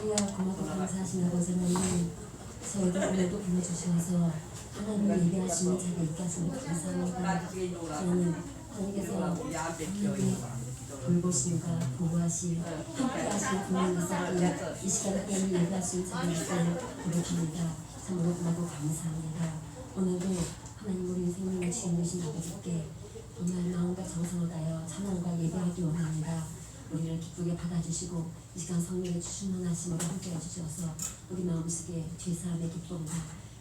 할렐루야. 고맙고 감사하신 아버지 하나님, 저희들 오늘도 불러주셔서 하나님을 예배할 수 있는 자리에 있게 하시니 감사합니다. 하나님, 하나님께서 우리 돌보심과 보호하심, 함께하신 분을 있었기에 이 시간에 하나님을 예배할 수 있는 자리에 있음을 고백합니다. 참으로 고맙고 감사합니다. 오늘도 하나님 우리 생명을 지어주신 아버지께 정말 마음과 정성을 다하여 찬양과 예배하기 원합니다. 우리를 기쁘게 받아주시고 이 시간 성령의 충만하심으로 함께해 주셔서 우리 마음속에 죄사함의 기쁨과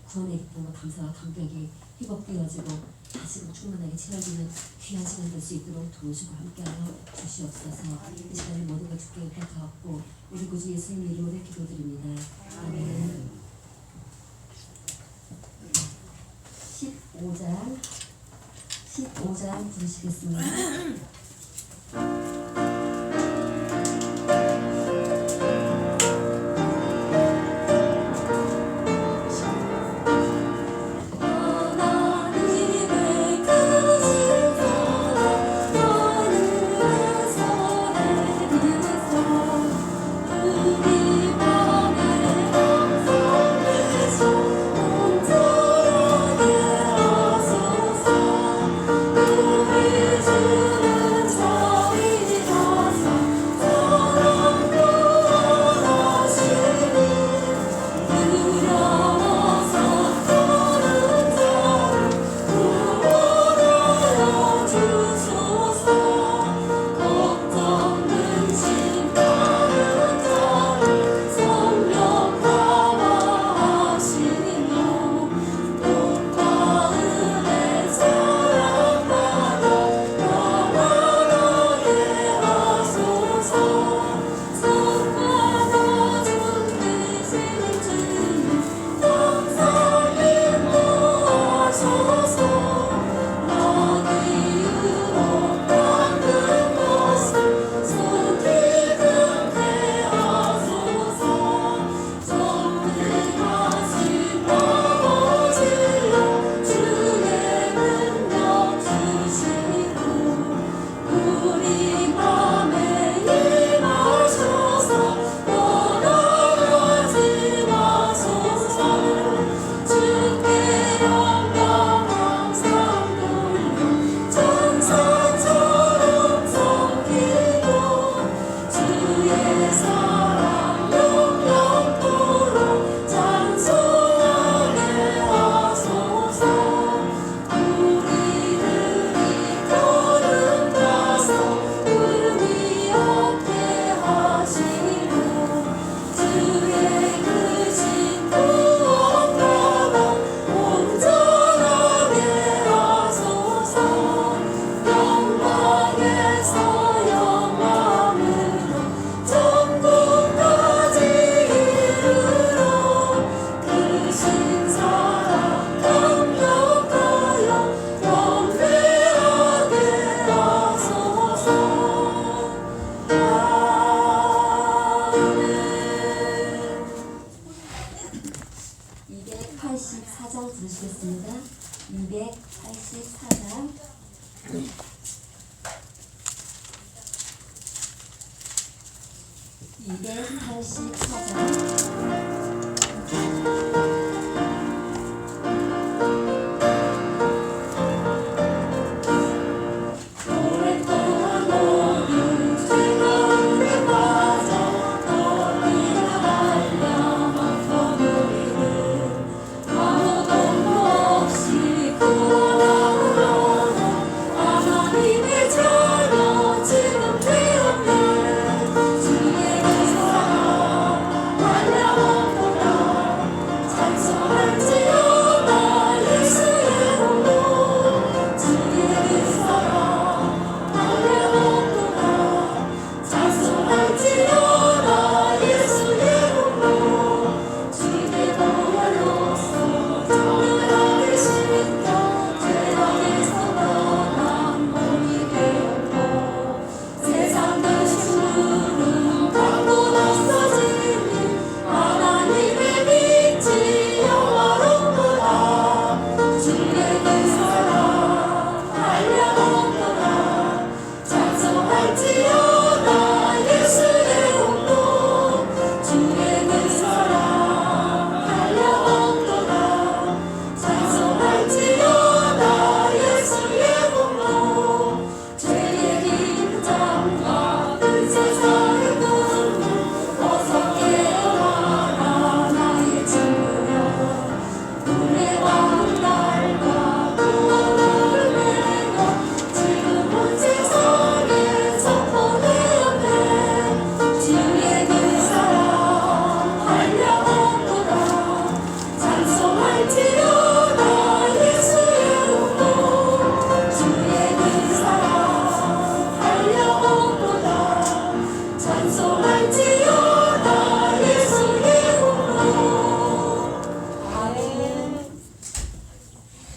구원의 기쁨과 감사와 감격이 회복되어지고 다시금 충만하게 채워지는 귀한 시간 될 수 있도록 도우시고 함께하여 주시옵소서. 이 시간에 모든 걸 주께 의탁하옵고 우리 구주 예수님 이름으로 기도드립니다. 아멘. 15장 부르시겠습니다. 부르시겠습니다. 284장 284장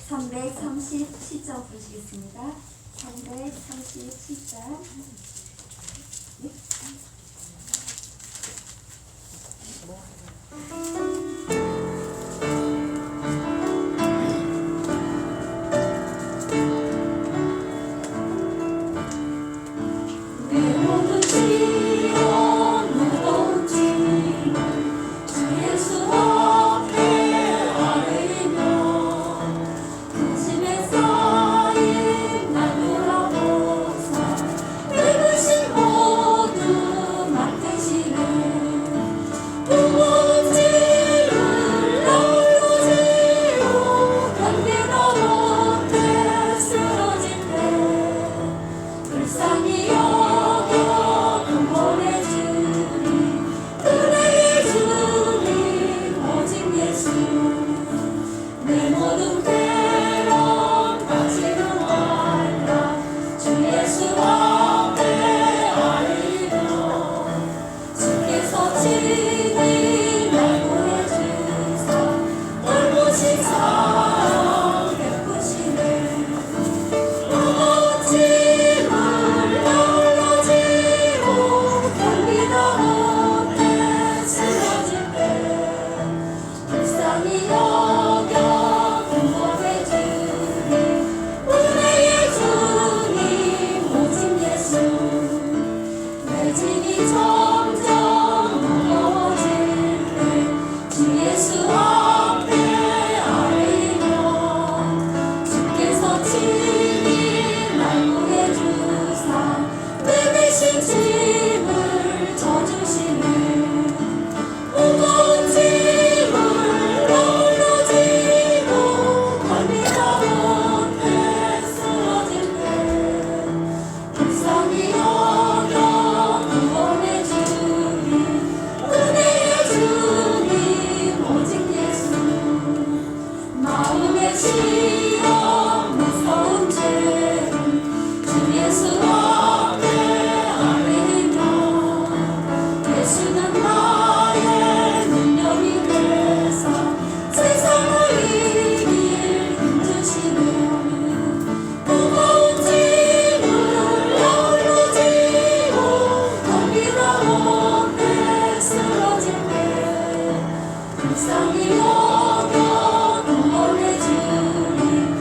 330 시점 보시겠습니다. 330 시점. 불쌍히 여겨 구원해 주리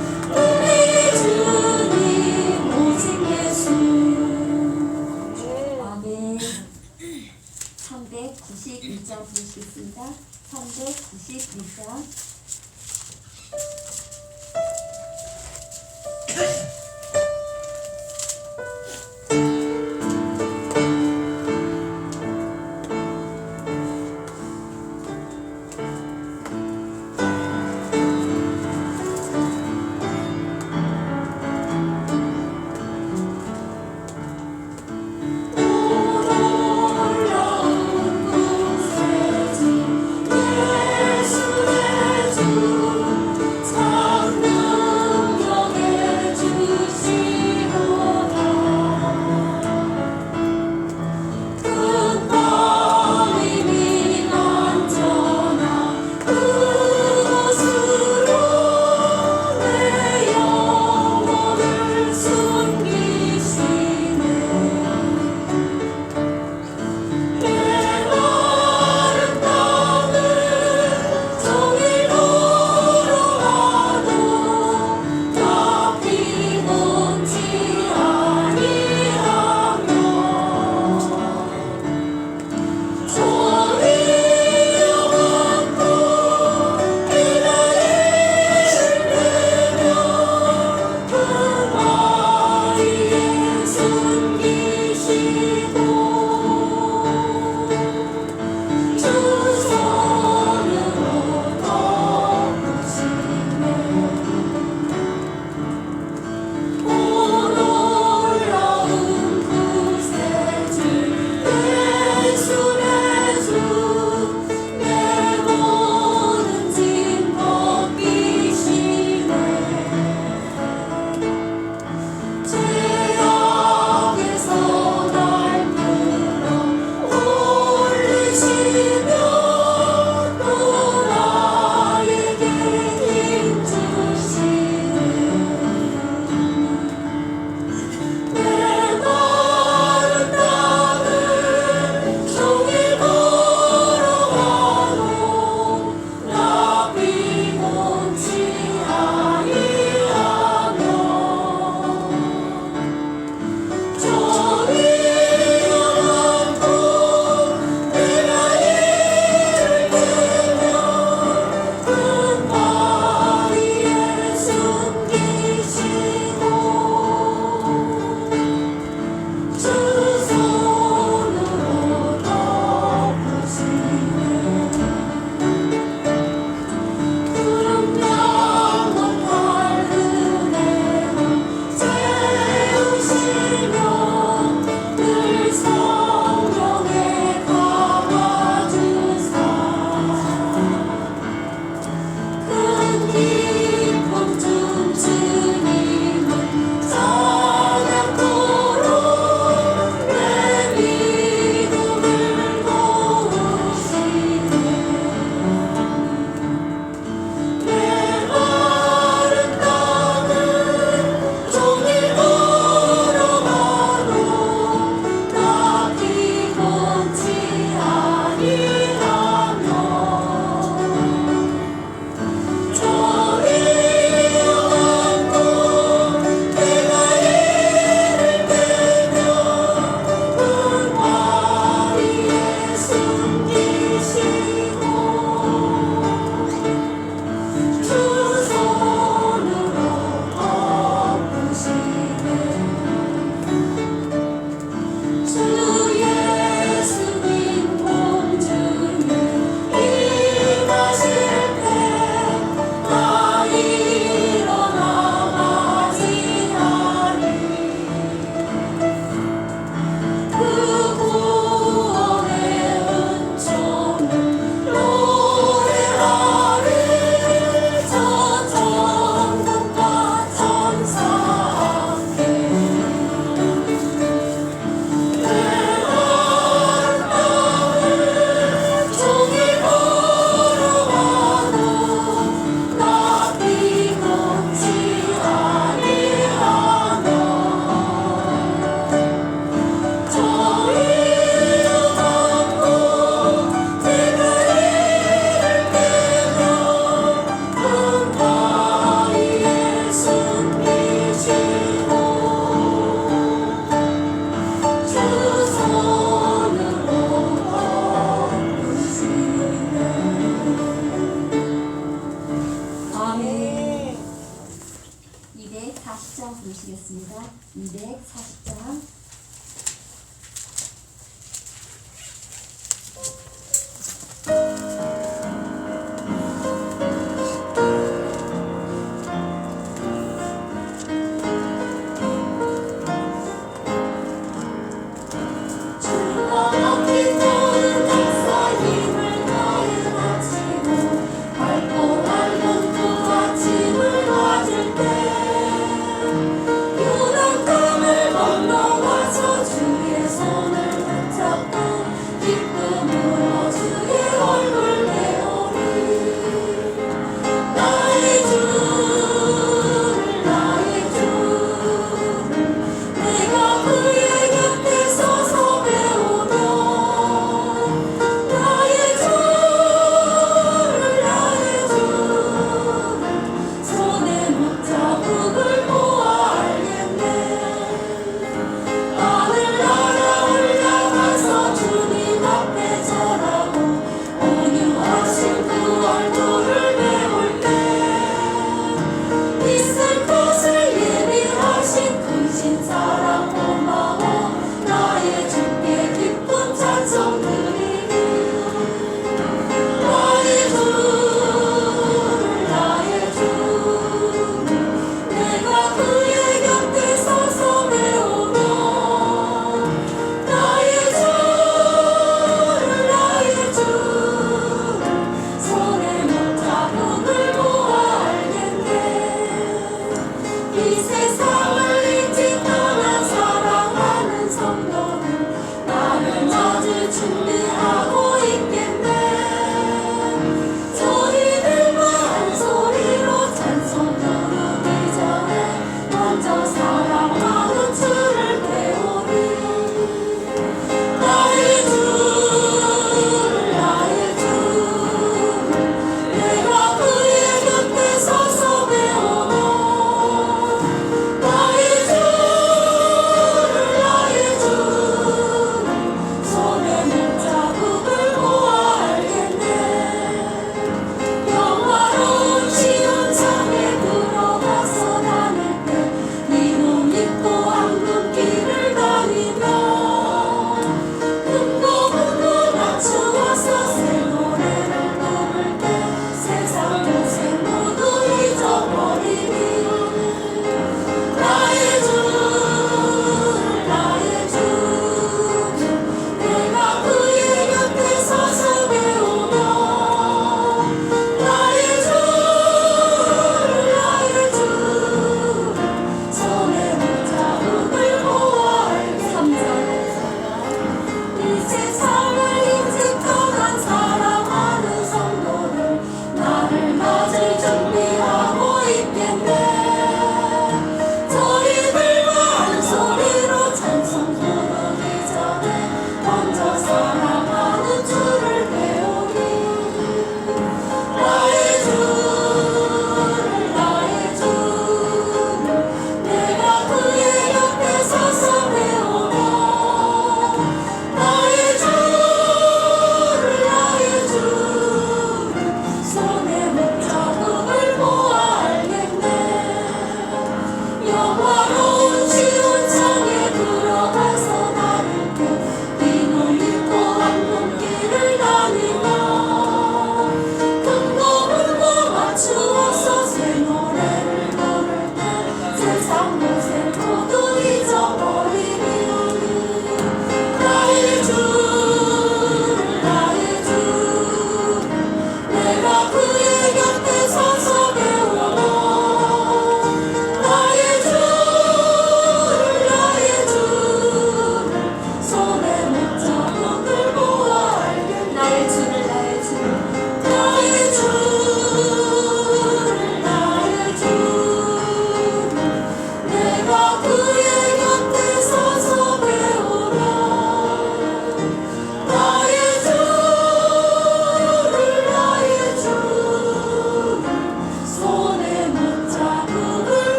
240장 부르시겠습니다. 240장.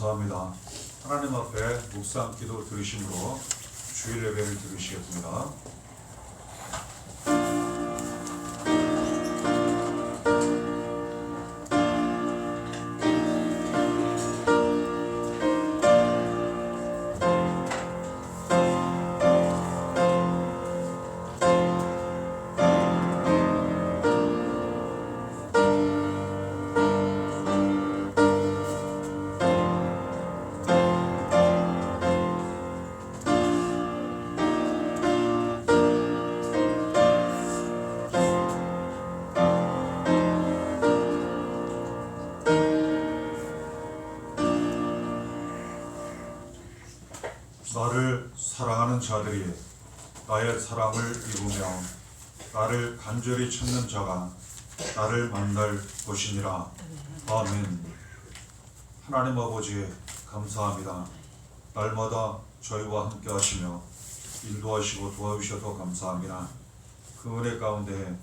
감사합니다. 하나님 앞에 묵상 기도 들으심으로 주일 예배를 들으시겠습니다. 나를 사랑하는 자들이 나의 사랑을 입으며 나를 간절히 찾는 자가 나를 만날 것이니라. 아멘. 하나님 아버지 감사합니다. 날마다 저희와 함께 하시며 인도하시고 도와주셔서 감사합니다. 그 은혜 가운데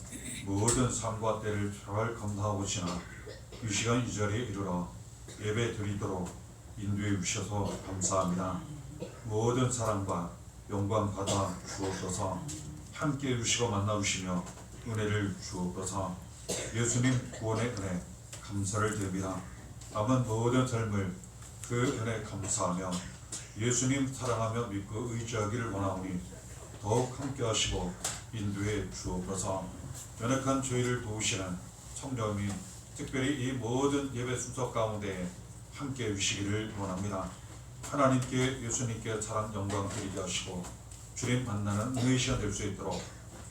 모든 삶과 때를 잘 감당하고 지나 이 시간 이 자리에 이르러 예배 드리도록 인도해 주셔서 감사합니다. 모든 사랑과 영광 받아 주옵소서. 함께 해주시고 만나주시며 은혜를 주옵소서. 예수님 구원의 은혜 감사를 드립니다. 남은 모든 삶을 그 은혜 감사하며 예수님 사랑하며 믿고 의지하기를 원하오니 더욱 함께 하시고 인도해 주옵소서. 연약한 저희를 도우시는 성령님 특별히 이 모든 예배 순서 가운데 함께 해주시기를 원합니다. 하나님께 예수님께 사랑 영광 드리게 하시고 주님 만나는 은혜의 시간 될 수 있도록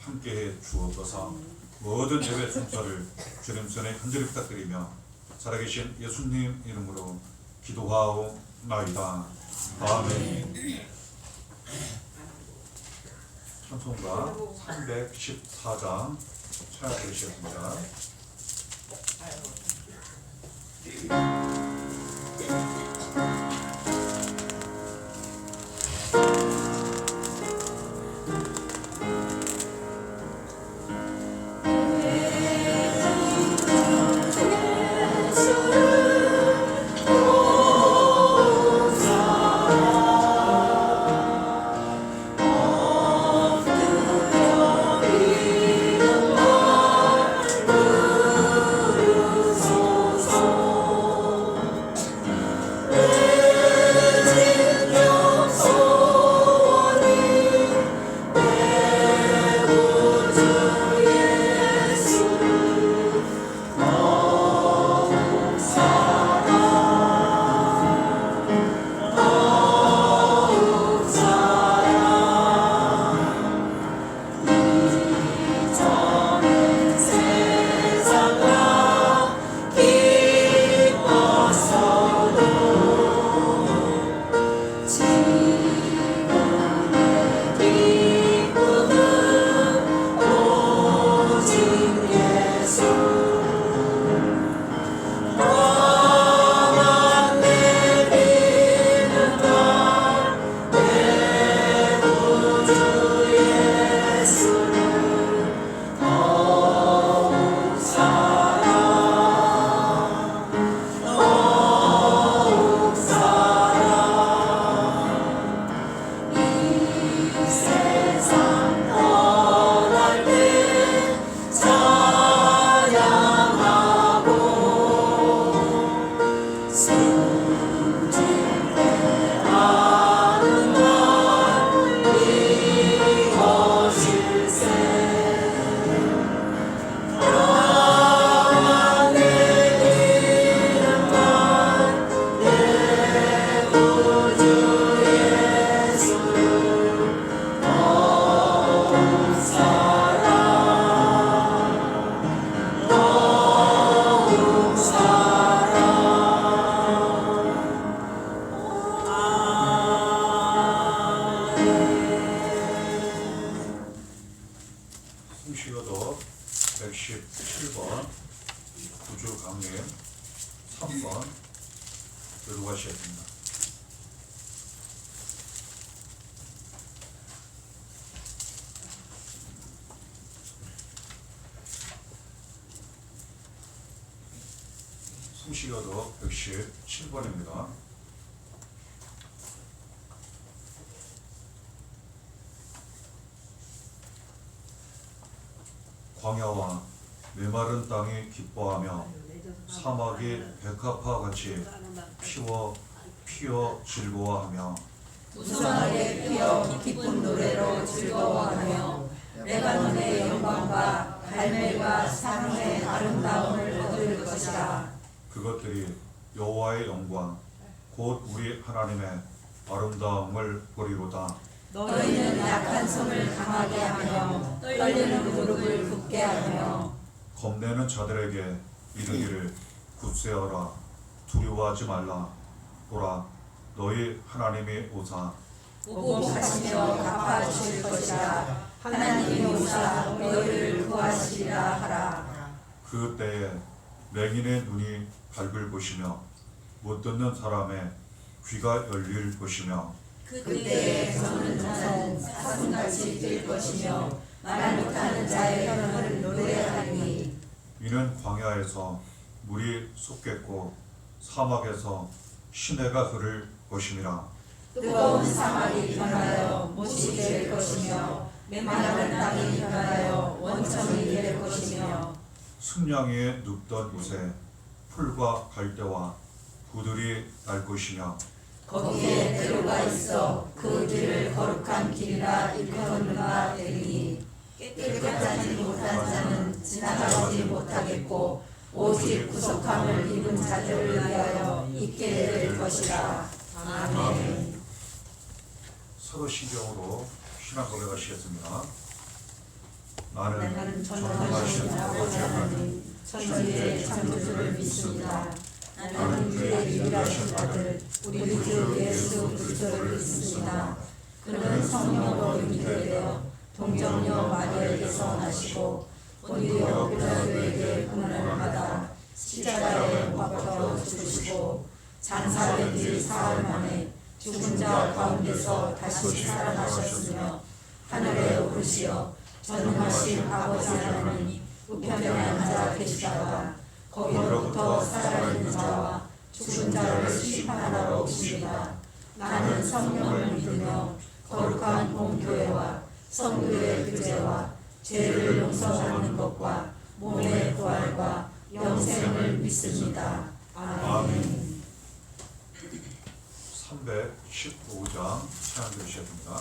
함께해 주옵소서. 모든 예배 순서를 주님 손에 간절히 부탁드리며 살아계신 예수님 이름으로 기도하옵나이다. 아멘. 찬송가 314장 찬양드리겠습니다. 숨쉬어도 117번 구주 강림 3번 들고 가시겠습니다. 숨쉬어도 117번입니다. 광야와 메마른 땅이 기뻐하며 사막이 백합화 같이 피어 즐거워하며 무성하게 피어 기쁜 노래로 즐거워하며 레바논의 영광과 갈멜과 사망의 아름다움을 얻을 것이라. 그것들이 여호와의 영광 곧 우리 하나님의 아름다움을 보리로다. 너희는 약한 손을 강하게 하며 떨리는 무릎을 굳게 하며 겁내는 자들에게 이르기를 굳세어라 두려워하지 말라. 보라 너희 하나님이 오사 보복하시며 갚아주실 것이라. 하나님이 오사 너희를 구하시리라 하라. 그 때에 맹인의 눈이 밝을 것이며 못 듣는 사람의 귀가 열릴 것이며 그때에 저는 사슴같이 뛸 것이며 말 못하는 자의 혀를 노래하리니 이는 광야에서 물이 솟겠고 사막에서 시내가 흐를 것임이라. 뜨거운 사막이 변하여 못이 될 것이며 메마른 땅이 변하여 원천이 될 것이며 승냥이에 눕던 곳에 풀과 갈대와 구들이 날 것이며 거기에 대로가 있어 그 길을 거룩한 길이라 일컫는가 되리니 깨끗하지 못한 자는 지나가지 못하겠고 오직 구속함을 입은 자들을 위하여 있게 될 것이라. 아멘. 서로 신경으로 신앙 고백하시겠습니다. 나는 나는 전능하신 전능하신 아버지 하나님 천지의 창조주를 믿습니다. 나는 그의 유일하신 아들 우리 주 예수 그리스도를 믿습니다. 그는 성령으로 잉태되어 동정녀 마리아에게서 나시고 본디오 빌라도에게 고난을 받아 십자가에 못 박혀 죽으시고 장사된 지 사흘 만에 죽은 자 가운데서 다시 살아나셨으며 하늘에 오르시어 전능하신 아버지 하나님 우편에 앉아 계시다가 거기로부터 살아있는 자와 죽은 자를 심판하러 오십니다. 나는 성령을 믿으며 거룩한 공교회와 성도의 교제와 죄를 용서하는 것과 몸의 부활과 영생을 믿습니다. 아멘. 315장 찬양 드리셔야 됩니다.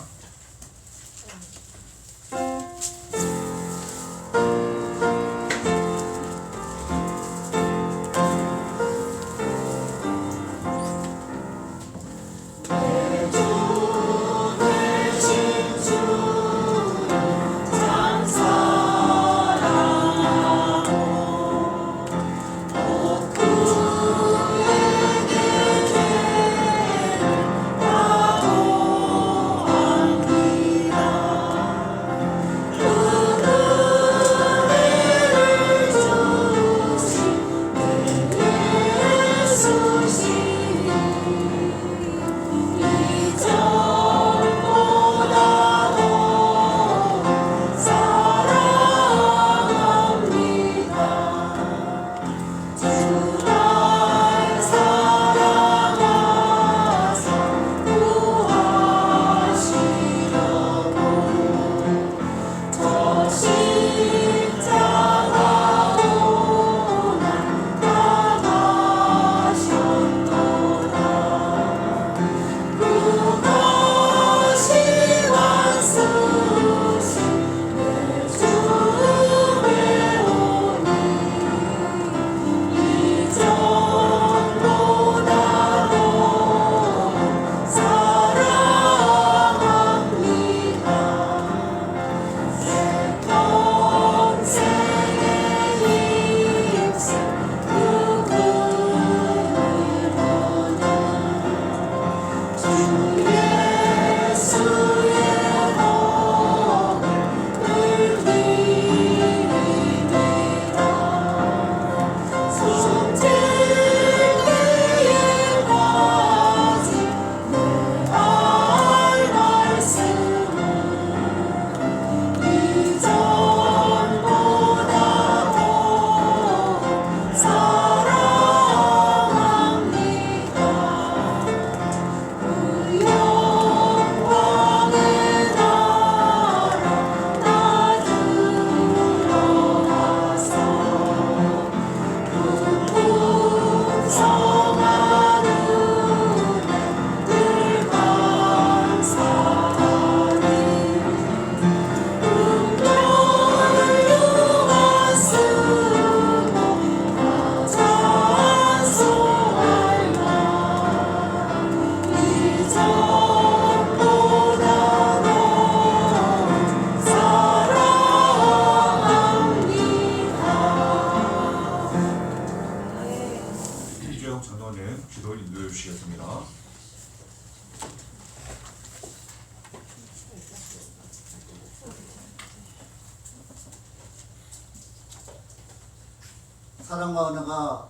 사랑과 은혜가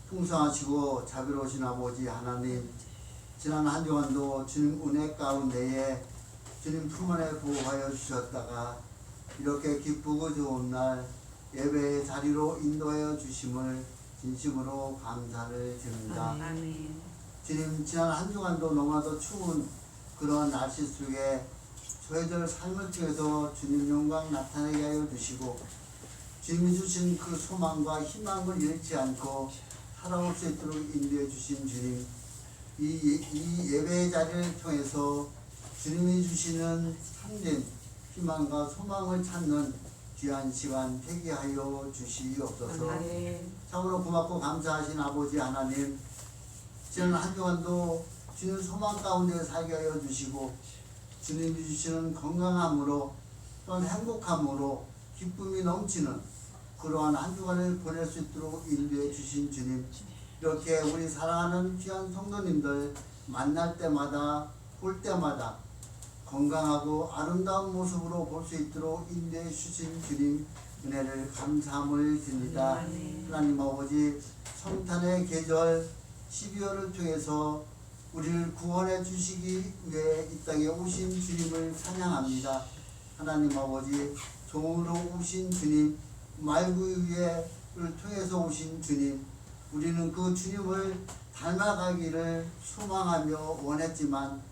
풍성하시고 자비로우신 아버지 하나님, 지난 한 주간도 주님 은혜 가운데에 주님 품 안에 보호하여 주셨다가 이렇게 기쁘고 좋은 날 예배의 자리로 인도하여 주심을 진심으로 감사를 드립니다. 아멘. 주님, 지난 한 주간도 너무나도 추운 그러한 날씨 속에 저희들 삶을 통해서 주님 영광 나타내게 하여 주시고 주님이 주신 그 소망과 희망을 잃지 않고 살아올 수 있도록 인도해 주신 주님, 이 예배의 자리를 통해서 주님이 주시는 참된 희망과 소망을 찾는 귀한 시간 되게 하여 주시옵소서. 아멘. 참으로 고맙고 감사하신 아버지 하나님, 지난 한 주간도 주님 소망 가운데 살게 하여 주시고 주님이 주시는 건강함으로 또한 행복함으로 기쁨이 넘치는 그러한 한 주간을 보낼 수 있도록 인도해 주신 주님, 이렇게 우리 사랑하는 귀한 성도님들 만날 때마다 볼 때마다 건강하고 아름다운 모습으로 볼 수 있도록 인도해 주신 주님 은혜를 감사함을 드립니다. 하나님 아버지, 성탄의 계절 12월을 통해서 우리를 구원해 주시기 위해 이 땅에 오신 주님을 찬양합니다. 하나님 아버지, 종으로 오신 주님, 말구유를 통해서 오신 주님, 우리는 그 주님을 닮아가기를 소망하며 원했지만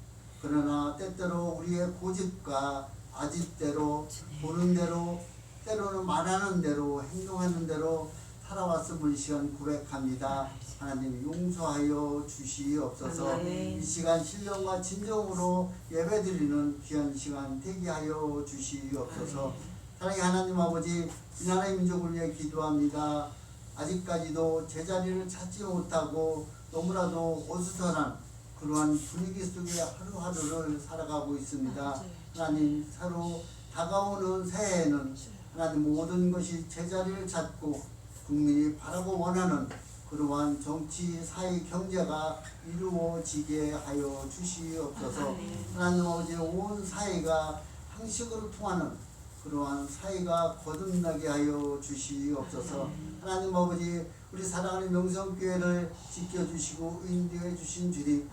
그러나 때때로 우리의 고집과 아집대로 보는 대로 때로는 말하는 대로 행동하는 대로 살아왔음을 이 시간 고백합니다. 하나님 용서하여 주시옵소서. 아멘. 이 시간 신령과 진정으로 예배드리는 귀한 시간 되게 하여 주시옵소서. 사랑의 하나님 아버지, 이 나라의 민족을 위해 기도합니다. 아직까지도 제자리를 찾지 못하고 너무나도 어수선한 그러한 분위기 속에 하루하루를 살아가고 있습니다. 하나님, 새로 다가오는 새해에는 하나님 모든 것이 제자리를 찾고 국민이 바라고 원하는 그러한 정치, 사회, 경제가 이루어지게 하여 주시옵소서. 하나님 아버지, 온 사회가 형식으로 통하는 그러한 사회가 거듭나게 하여 주시옵소서. 하나님 아버지, 우리 사랑하는 명성교회를 지켜주시고 인도해 주신 주님,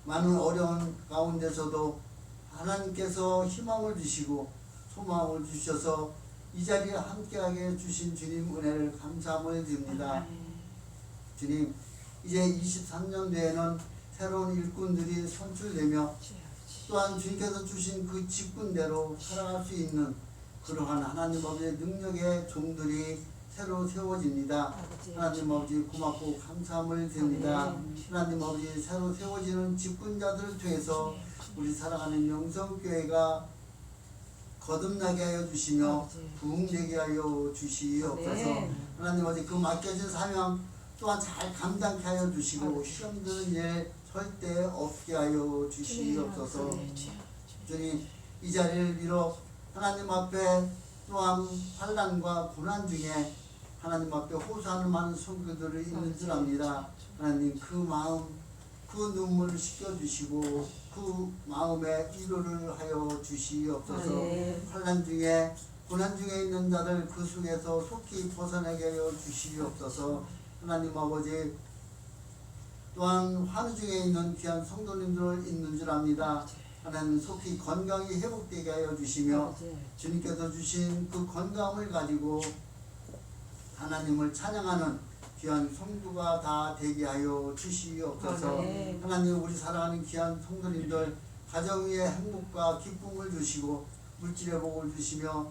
많은 어려운 가운데서도 하나님께서 희망을 주시고 소망을 주셔서 이 자리에 함께하게 주신 주님 은혜를 감사함을 드립니다. 주님, 이제 23년도에는 새로운 일꾼들이 선출되며 또한 주님께서 주신 그 직분대로 살아갈 수 있는 그러한 하나님 아버지의 능력의 종들이 새로 세워집니다. 하나님 아버지, 고맙고 감사함을 드립니다. 하나님 아버지, 새로 세워지는 직분자들을 통해서 우리 사랑하는 명성교회가 거듭나게 하여 주시며 부흥되게 하여 주시옵소서. 하나님 아버지, 그 맡겨진 사명 또한 잘 감당케 하여 주시고 힘드는 일 절대 없게 하여 주시옵소서. 주님, 이 자리를 빌어 하나님 앞에 또한 환난과 고난 중에 하나님 앞에 호소하는 많은 성도들이 있는 줄 압니다. 하나님, 그 마음, 그 눈물을 씻겨주시고 그 마음에 위로를 하여 주시옵소서. 환난 중에 고난 중에 있는 자들 그 속에서 속히 벗어나게 하여 주시옵소서. 하나님 아버지, 또한 환우 중에 있는 귀한 성도님들 있는 줄 압니다. 하나님, 속히 건강이 회복되게 하여 주시며 주님께서 주신 그 건강을 가지고 하나님을 찬양하는 귀한 성도가 다 되게 하여 주시옵소서. 하나님, 우리 사랑하는 귀한 성도님들 가정 위에 행복과 기쁨을 주시고 물질의 복을 주시며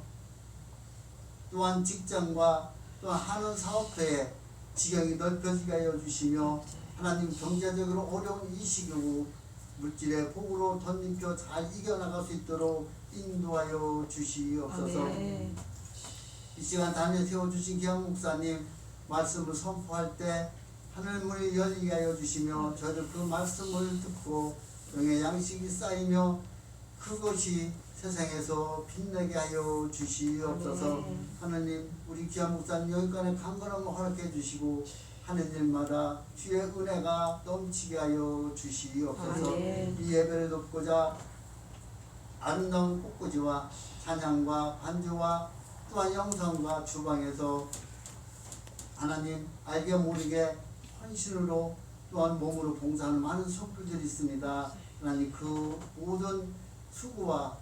또한 직장과 또한 하는 사업터에 지경이 넓혀지게 하여 주시며 하나님, 경제적으로 어려운 이 시기고 물질의 복으로 덧입혀 잘 이겨나갈 수 있도록 인도하여 주시옵소서. 이 시간 단에 세워주신 귀한 목사님 말씀을 선포할 때 하늘문이 열리게 하여 주시며 저희들 그 말씀을 듣고 영의 양식이 쌓이며 그것이 세상에서 빛나게 하여 주시옵소서. 하나님, 우리 귀한 목사님 여기까지 강건함을 허락해 주시고 하는 일마다 주의 은혜가 넘치게 하여 주시옵소서. 이 예배를 돕고자 아름다운 꽃꽂이와 찬양과 반주와 또한 영상과 주방에서 하나님 알게 모르게 헌신으로 또한 몸으로 봉사하는 많은 속들이 있습니다. 하나님 그 모든 수고와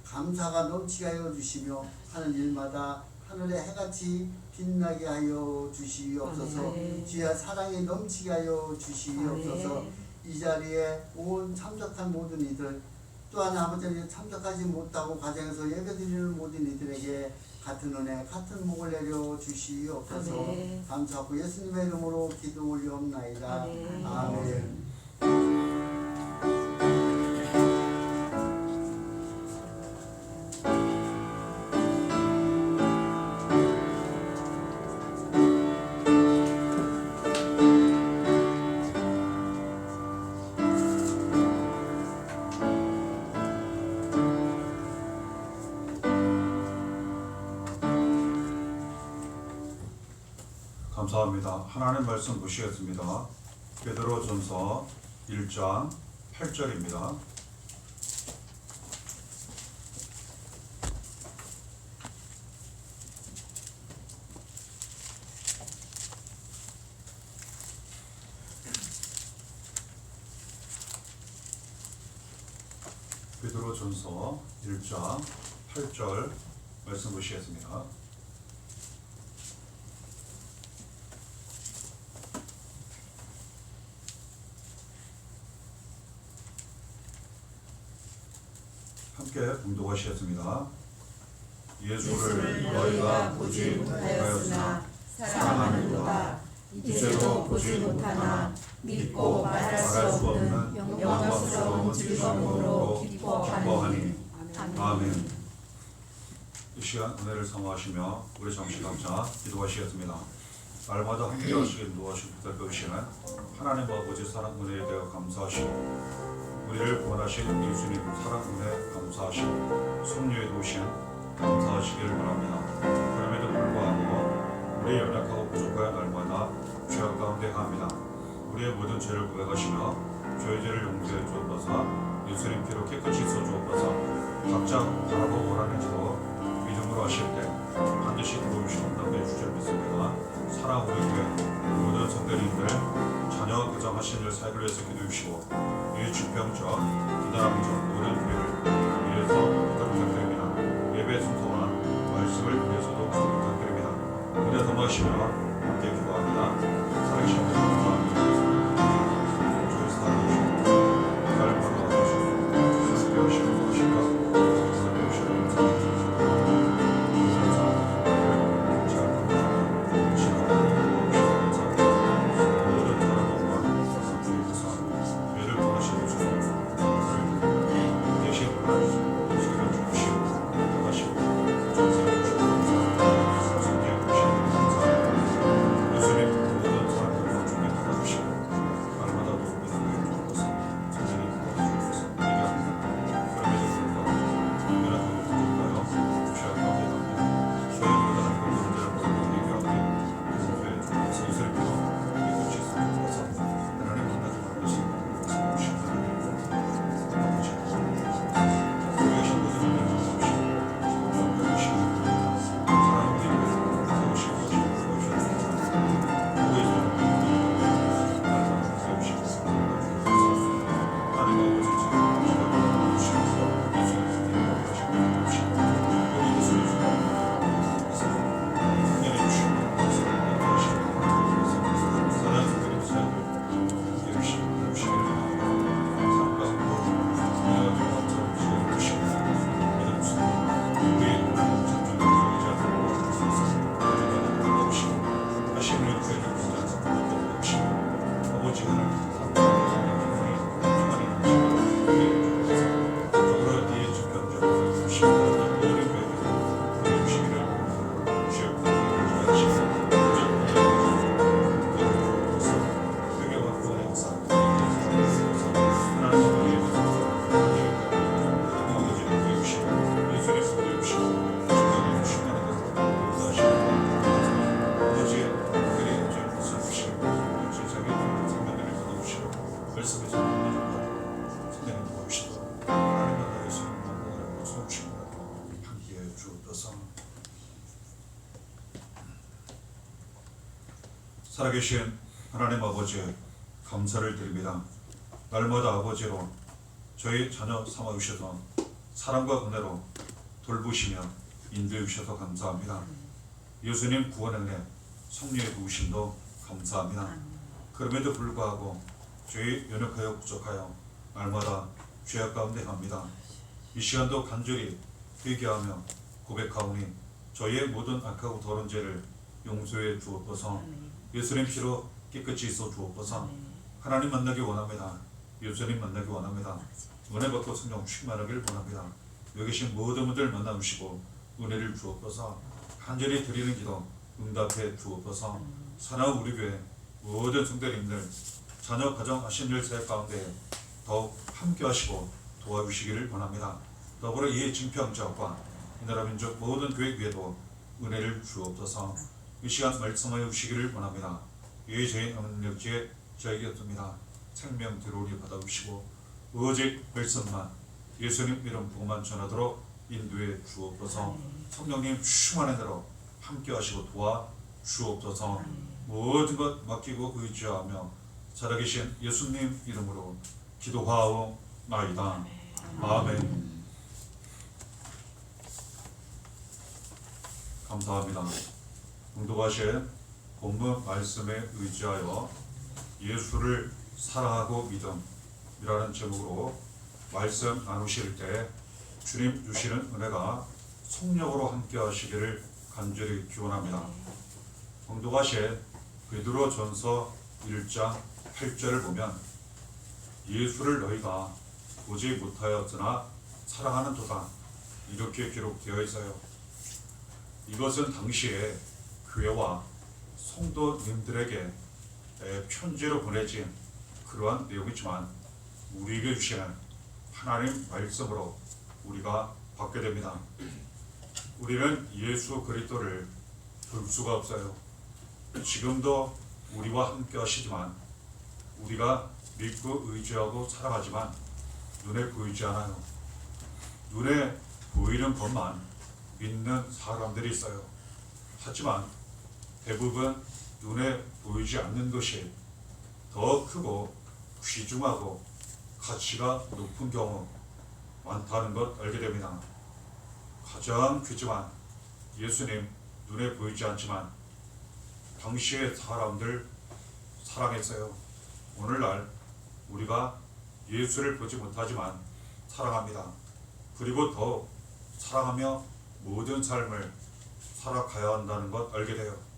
감사가 넘치게 하여 주시며 하는 일마다 하늘의 해같이 빛나게 하여 주시옵소서. 주의 사랑이 넘치게 하여 주시옵소서. 이 자리에 온 참석한 모든 이들 또한 아버지 참석하지 못하고 가정에서 예배드리는 모든 이들에게 같은 은혜 같은 목을 내려 주시옵소서. 감사하고 예수님의 이름으로 기도 올리옵나이다. 아멘. 감사합니다. 하나님 말씀 보시겠습니다. 베드로전서 1장 8절입니다. 베드로전서 1장 8절 말씀 보시겠습니다. 함께 봉독하시겠습니다. 예수를 너희가 보지 못하였으나 사랑하는도다. 이제도 보지 못하나 믿고 말할 수 없는 영광스러운 즐거움으로 기뻐하니. 아멘. 이 시간 은혜를 사모하시며 우리 잠시 각자 기도하시겠습니다. 날마다 함께 하시길 도와주시고 붙잡으시는 하나님 아버지 사랑 은혜에 대하여 감사하시고 우리를 구원하신 예수님 사랑 은혜 감사하시고 섭리에 도우신 감사하시기를 바랍니다. 그럼에도 불구하고 우리의 연약하고 부족한 날마다 죄악 가운데 합니다. 우리의 모든 죄를 고백하시며 죄의 죄를 용서해 주옵소서. 예수님 피로 깨끗이 씻어주옵소서. 각자 바라보고 원하는지도 믿음으로 하실 때 반드시 들어오시온다고 주절 믿습니다. 사랑 우리 교회 모든 성도님들 자녀 가정 하신 일 사역을 위해서 기도해 주시고 이 질병적 기다람적 모든 교회를 위해서 기도 부탁드립니다. 예배 순서와 말씀을 위해서도 기도 부탁드립니다. 은혜 더마시며 함께 기도합니다. 살아계신 하나님 감사합니다. 저희 살아계시고 날 받아주시고 함께 하시고 하실까 살아계신 하나님 아버지 감사를 드립니다. 날마다 아버지로 저희 자녀 삼아주셔서 사랑과 은혜로 돌보시며 인도해 주셔서 감사합니다. 예수님 구원의 은혜, 성령의 도우심도 감사합니다. 그럼에도 불구하고 저희 연약하여 부족하여 날마다 죄악 가운데 갑니다. 이 시간도 간절히 회개하며 고백하오니 저희의 모든 악하고 더러운 죄를 용서해 주옵소서. 예수님 피로 깨끗이 씻어 주옵소서. 하나님 만나기 원합니다. 예수님 만나기 원합니다. 은혜 받고 성령 충만하길 원합니다. 여기 계신 모든 분들 만나주시고 은혜를 주옵소서. 간절히 드리는 기도 응답해 주옵소서. 사랑하는 우리 교회 모든 성도님들 자녀 가정 하신 일 사역 가운데 더욱 함께 하시고 도와주시기를 원합니다. 더불어 이 증평지역과 이 나라 민족 모든 교회 위에도 은혜를 주옵소서. 이 시간 말씀하여 주시기를 원합니다. 이 저희 능력지에 저희였습니다. 생명 들어오리 받아주시고 오직 말씀만 예수님 이름 부만 전하도록 인도해 주옵소서. 성령님 충만한 대로 함께 하시고 도와 주옵소서. 모든 것 맡기고 의지하며 살아계신 예수님 이름으로 기도하옵나이다. 아멘. 감사합니다. 공독하신 본문 말씀에 의지하여 예수를 사랑하고 믿음이라는 제목으로 말씀 나누실 때 주님 주시는 은혜가 성령으로 함께 하시기를 간절히 기원합니다. 공독하신 베드로전서 1장 8절을 보면 예수를 너희가 보지 못하였으나 사랑하는도다 이렇게 기록되어 있어요. 이것은 당시에 교회와 성도님들에게 편지로 보내진 그러한 내용이지만 우리에게 주시는 하나님 말씀으로 우리가 받게 됩니다. 우리는 예수 그리스도를 볼 수가 없어요. 지금도 우리와 함께 하시지만 우리가 믿고 의지하고 살아가지만 눈에 보이지 않아요. 눈에 보이는 것만 믿는 사람들이 있어요. 하지만 대부분 눈에 보이지 않는 것이 더 크고 귀중하고 가치가 높은 경우 많다는 것 알게 됩니다. 가장 귀중한 예수님 눈에 보이지 않지만 당시의 사람들 사랑했어요. 오늘날 우리가 예수를 보지 못하지만 사랑합니다. 그리고 더 사랑하며 모든 삶을 살아가야 한다는 것 알게 돼요.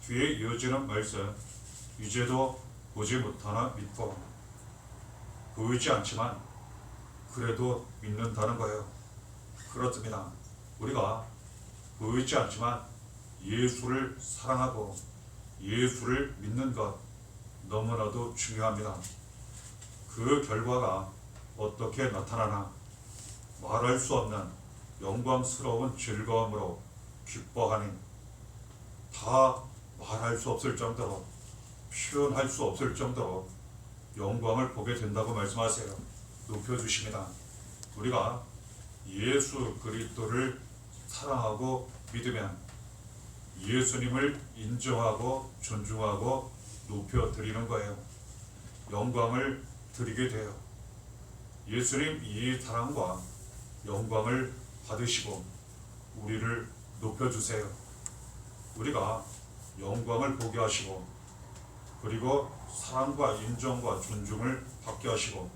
뒤에 이어지는 말씀 이제도 보지 못하나 믿고 보이지 않지만 그래도 믿는다는 거예요. 그렇습니다. 우리가 보이지 않지만 예수를 사랑하고 예수를 믿는 것 너무나도 중요합니다. 그 결과가 어떻게 나타나나 말할 수 없는 영광스러운 즐거움으로 기뻐하니 다 말할 수 없을 정도로 표현할 수 없을 정도로 영광을 보게 된다고 말씀하세요. 높여주십니다. 우리가 예수 그리스도를 사랑하고 믿으면 예수님을 인정하고 존중하고 높여드리는 거예요. 영광을 드리게 돼요. 예수님 이 사랑과 영광을 받으시고 우리를 높여주세요. 우리가 영광을 보게 하시고 그리고 사랑과 인정과 존중을 받게 하시고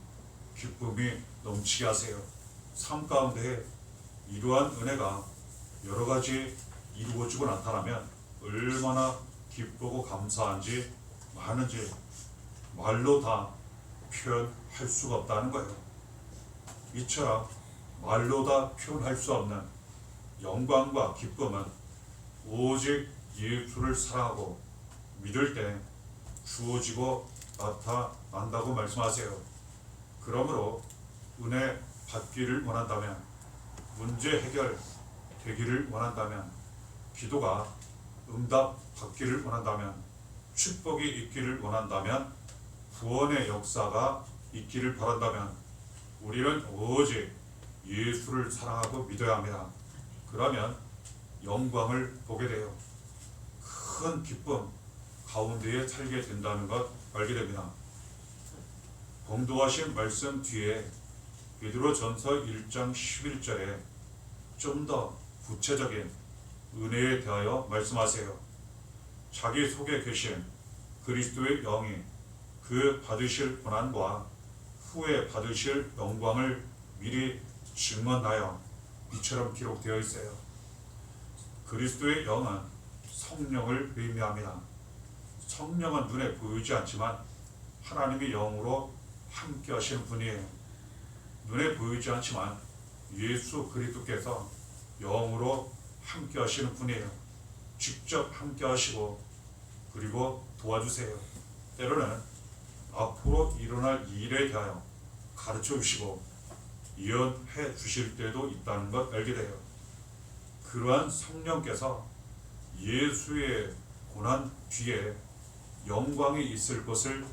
기쁨이 넘치게 하세요. 삶 가운데 이러한 은혜가 여러 가지 이루어지고 나타나면 얼마나 기쁘고 감사한지 많은지 말로 다 표현할 수가 없다는 거예요. 이처럼 말로 다 표현할 수 없는 영광과 기쁨은 오직 예수를 사랑하고 믿을 때 주어지고 나타난다고 말씀하세요. 그러므로 은혜 받기를 원한다면, 문제 해결 되기를 원한다면, 기도가 응답 받기를 원한다면, 축복이 있기를 원한다면, 구원의 역사가 있기를 바란다면 우리는 오직 예수를 사랑하고 믿어야 합니다. 그러면 영광을 보게 돼요. 큰 기쁨, 가운데에 살게 된다는 것 알게 됩니다. 봉독하신 말씀 뒤에 베드로전서 1장 11절에 좀 더 구체적인 은혜에 대하여 말씀하세요. 자기 속에 계신 그리스도의 영이 그 받으실 고난과 후에 받으실 영광을 미리 증언하여 이처럼 기록되어 있어요. 그리스도의 영은 성령을 의미합니다. 성령은 눈에 보이지 않지만 하나님의 영으로 함께 하시는 분이에요. 눈에 보이지 않지만 예수 그리스도께서 영으로 함께 하시는 분이에요. 직접 함께 하시고 그리고 도와주세요. 때로는 앞으로 일어날 일에 대하여 가르쳐 주시고 예언해 주실 때도 있다는 것 알게 돼요. 그러한 성령께서 예수의 고난 뒤에 영광이 있을 것을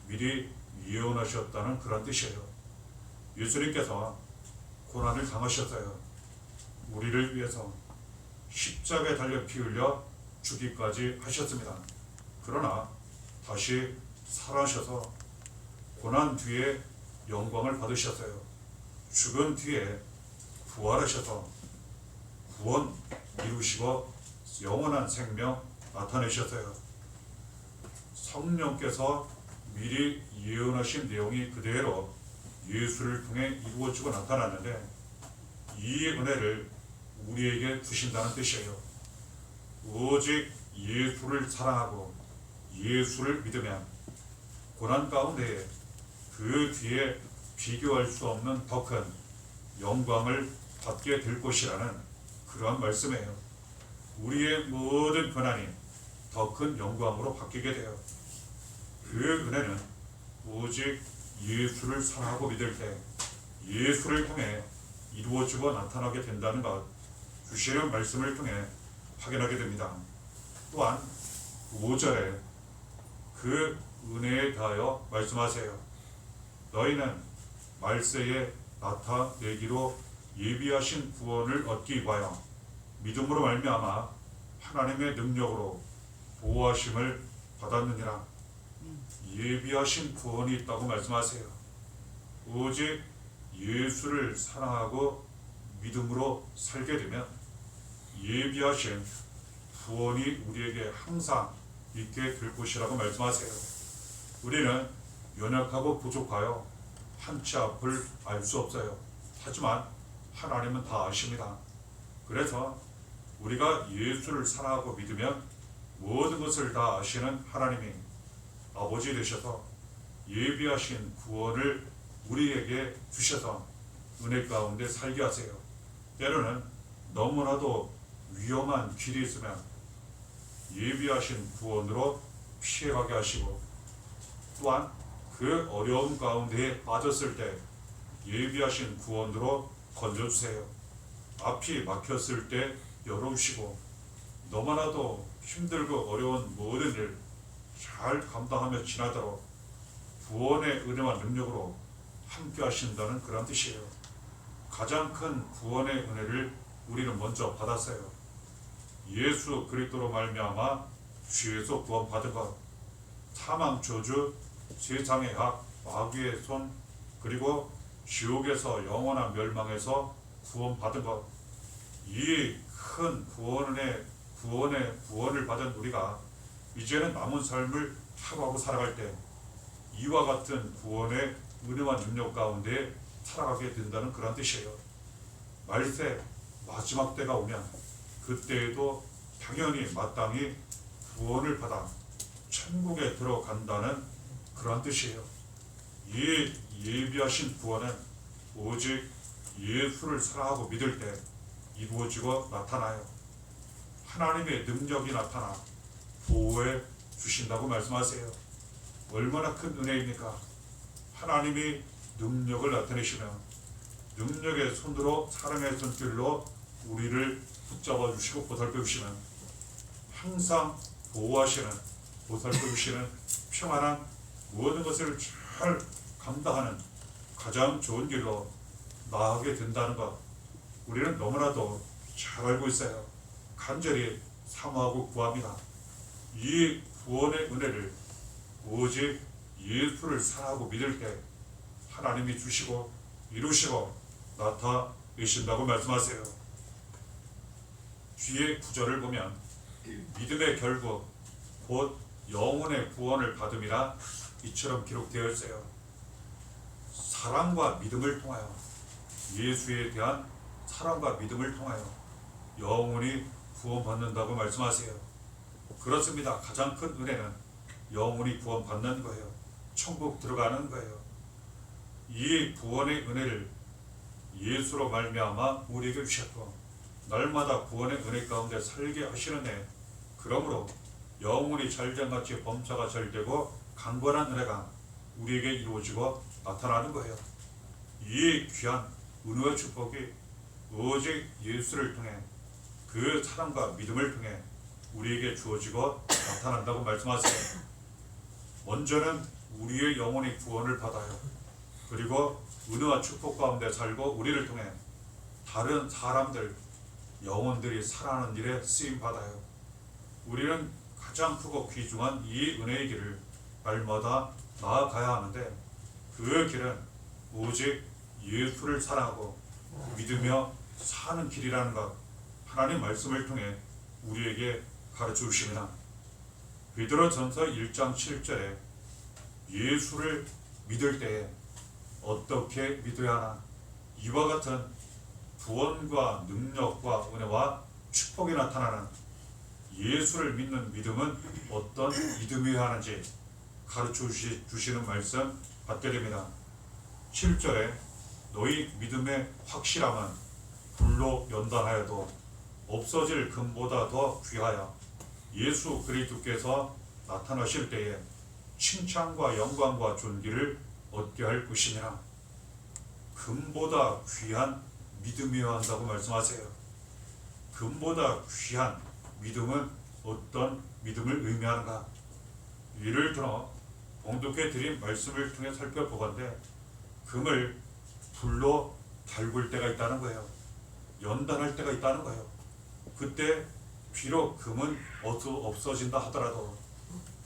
미리 예언하셨다는 그런 뜻이에요. 예수님께서 고난을 당하셨어요. 우리를 위해서 십자가에 달려 피 흘려 죽기까지 하셨습니다. 그러나 다시 살아셔서 고난 뒤에 영광을 받으셨어요. 죽은 뒤에 부활하셔서 구원 이루시고 영원한 생명 나타내셨어요. 성령께서 미리 예언하신 내용이 그대로 예수를 통해 이루어지고 나타났는데 이 은혜를 우리에게 주신다는 뜻이에요. 오직 예수를 사랑하고 예수를 믿으면 고난 가운데 그 뒤에 비교할 수 없는 더 큰 영광을 받게 될 것이라는 그러한 말씀이에요. 우리의 모든 고난이 더 큰 영광으로 바뀌게 돼요. 그 은혜는 오직 예수를 사랑하고 믿을 때 예수를 통해 이루어지고 나타나게 된다는 것 주시는 말씀을 통해 확인하게 됩니다. 또한 5절에 그 은혜에 대하여 말씀하세요. 너희는 말세에 나타내기로 예비하신 구원을 얻기 위하여 믿음으로 말미암아 하나님의 능력으로 보호하심을 받았느니라. 예비하신 구원이 있다고 말씀하세요. 오직 예수를 사랑하고 믿음으로 살게 되면 예비하신 구원이 우리에게 항상 있게 될 것이라고 말씀하세요. 우리는 연약하고 부족하여 한치 앞을 알 수 없어요. 하지만 하나님은 다 아십니다. 그래서 우리가 예수를 사랑하고 믿으면 모든 것을 다 아시는 하나님이 아버지 되셔서 예비하신 구원을 우리에게 주셔서 은혜 가운데 살게 하세요. 때로는 너무나도 위험한 길이 있으면 예비하신 구원으로 피해가게 하시고 또한 그 어려움 가운데 빠졌을 때 예비하신 구원으로 건져주세요. 앞이 막혔을 때 열어주시고 너무나도 힘들고 어려운 모든 일 잘 감당하며 지나도록 구원의 은혜와 능력으로 함께 하신다는 그런 뜻이에요. 가장 큰 구원의 은혜를 우리는 먼저 받았어요. 예수 그리스도로 말미암아 죄에서 구원받은 것, 사망 저주, 세상의 악, 마귀의 손, 그리고 지옥에서 영원한 멸망에서 구원받은 것, 이 큰 구원을 받은 우리가 이제는 남은 삶을 하루하루 살아갈 때 이와 같은 구원의 은혜와 능력 가운데 살아가게 된다는 그런 뜻이에요. 말세 마지막 때가 오면 그때에도 당연히 마땅히 구원을 받아 천국에 들어간다는 그런 뜻이에요. 이 예비하신 구원은 오직 예수를 사랑하고 믿을 때 이루어지고 나타나요. 하나님의 능력이 나타나 보호해 주신다고 말씀하세요. 얼마나 큰 은혜입니까? 하나님이 능력을 나타내시며 능력의 손으로 사랑의 손길로 우리를 붙잡아 주시고 보살펴 주시는 항상 보호하시는 보살펴 주시는 평안한 모든 것을 잘 감당하는 가장 좋은 길로 나아가게 된다는 것 우리는 너무나도 잘 알고 있어요. 간절히 사모하고 구합니다. 이 구원의 은혜를 오직 예수를 사랑하고 믿을 때 하나님이 주시고 이루시고 나타내신다고 말씀하세요. 뒤에 구절을 보면 믿음의 결국 곧 영혼의 구원을 받음이라 이처럼 기록되어 있어요. 사랑과 믿음을 통하여, 예수에 대한 사랑과 믿음을 통하여 영혼이 구원받는다고 말씀하세요. 그렇습니다. 가장 큰 은혜는 영혼이 구원받는 거예요. 천국 들어가는 거예요. 이 구원의 은혜를 예수로 말미암아 우리에게 주셨고 날마다 구원의 은혜 가운데 살게 하시는 그러므로 영혼이 잘장같이 범사가 잘 되고 강건한 은혜가 우리에게 이루어지고 나타나는 거예요. 이 귀한 은혜의 축복이 오직 예수를 통해 그 사랑과 믿음을 통해 우리에게 주어지고 나타난다고 말씀하세요. 먼저는 우리의 영혼이 구원을 받아요. 그리고 은혜와 축복 가운데 살고 우리를 통해 다른 사람들, 영혼들이 살아나는 일에 쓰임 받아요. 우리는 가장 크고 귀중한 이 은혜의 길을 날마다 나아가야 하는데 그 길은 오직 예수를 사랑하고 믿으며 사는 길이라는 것, 하나님 말씀을 통해 우리에게 가르쳐 주십니다. 베드로전서 1장 7절에 예수를 믿을 때에 어떻게 믿어야 하나, 이와 같은 구원과 능력과 은혜와 축복이 나타나는 예수를 믿는 믿음은 어떤 믿음이어야 하는지 가르쳐 주시는 말씀 받게 됩니다. 7절에 너희 믿음의 확실함은 불로 연단하여도 없어질 금보다 더 귀하여 예수 그리스도께서 나타나실 때에 칭찬과 영광과 존귀를 얻게 할 것이니라. 금보다 귀한 믿음이어야 한다고 말씀하세요. 금보다 귀한 믿음은 어떤 믿음을 의미하는가? 예를 들어 봉독해 드린 말씀을 통해 살펴보건대 금을 불로 달굴 때가 있다는 거예요. 연단할 때가 있다는 거예요. 그때 비록 금은 없어진다 하더라도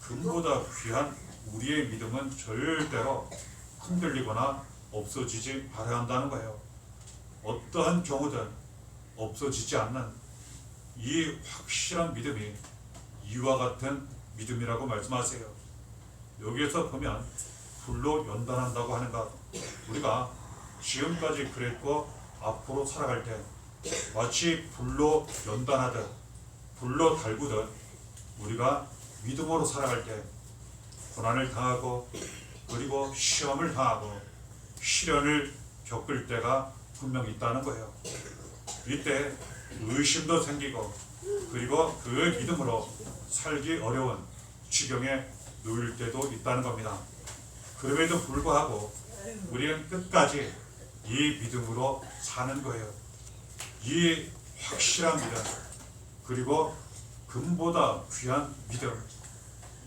금보다 귀한 우리의 믿음은 절대로 흔들리거나 없어지지 말아야 한다는 거예요. 어떠한 경우든 없어지지 않는 이 확실한 믿음이 이와 같은 믿음이라고 말씀하세요. 여기에서 보면 불로 연단한다고 하는 것, 우리가 지금까지 그랬고 앞으로 살아갈 때 마치 불로 연단하듯 불로 달구듯 우리가 믿음으로 살아갈 때 고난을 당하고 그리고 시험을 당하고 시련을 겪을 때가 분명히 있다는 거예요. 이때 의심도 생기고 그리고 그 믿음으로 살기 어려운 지경에 놓일 때도 있다는 겁니다. 그럼에도 불구하고 우리는 끝까지 이 믿음으로 사는 거예요. 이 확실한 믿음, 그리고 금보다 귀한 믿음,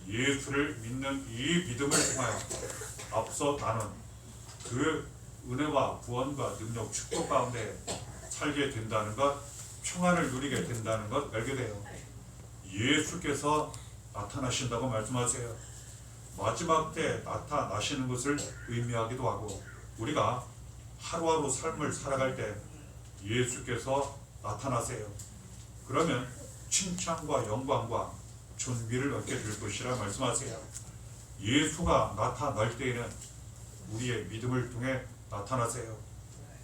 예수를 믿는 이 믿음을 통하여 앞서 나눈 그 은혜와 구원과 능력, 축복 가운데 살게 된다는 것, 평안을 누리게 된다는 것 알게 돼요. 예수께서 나타나신다고 말씀하세요. 마지막 때 나타나시는 것을 의미하기도 하고 우리가 하루하루 삶을 살아갈 때 예수께서 나타나세요. 그러면 칭찬과 영광과 존귀를 얻게 될 것이라 말씀하세요. 예수가 나타날 때에는 우리의 믿음을 통해 나타나세요.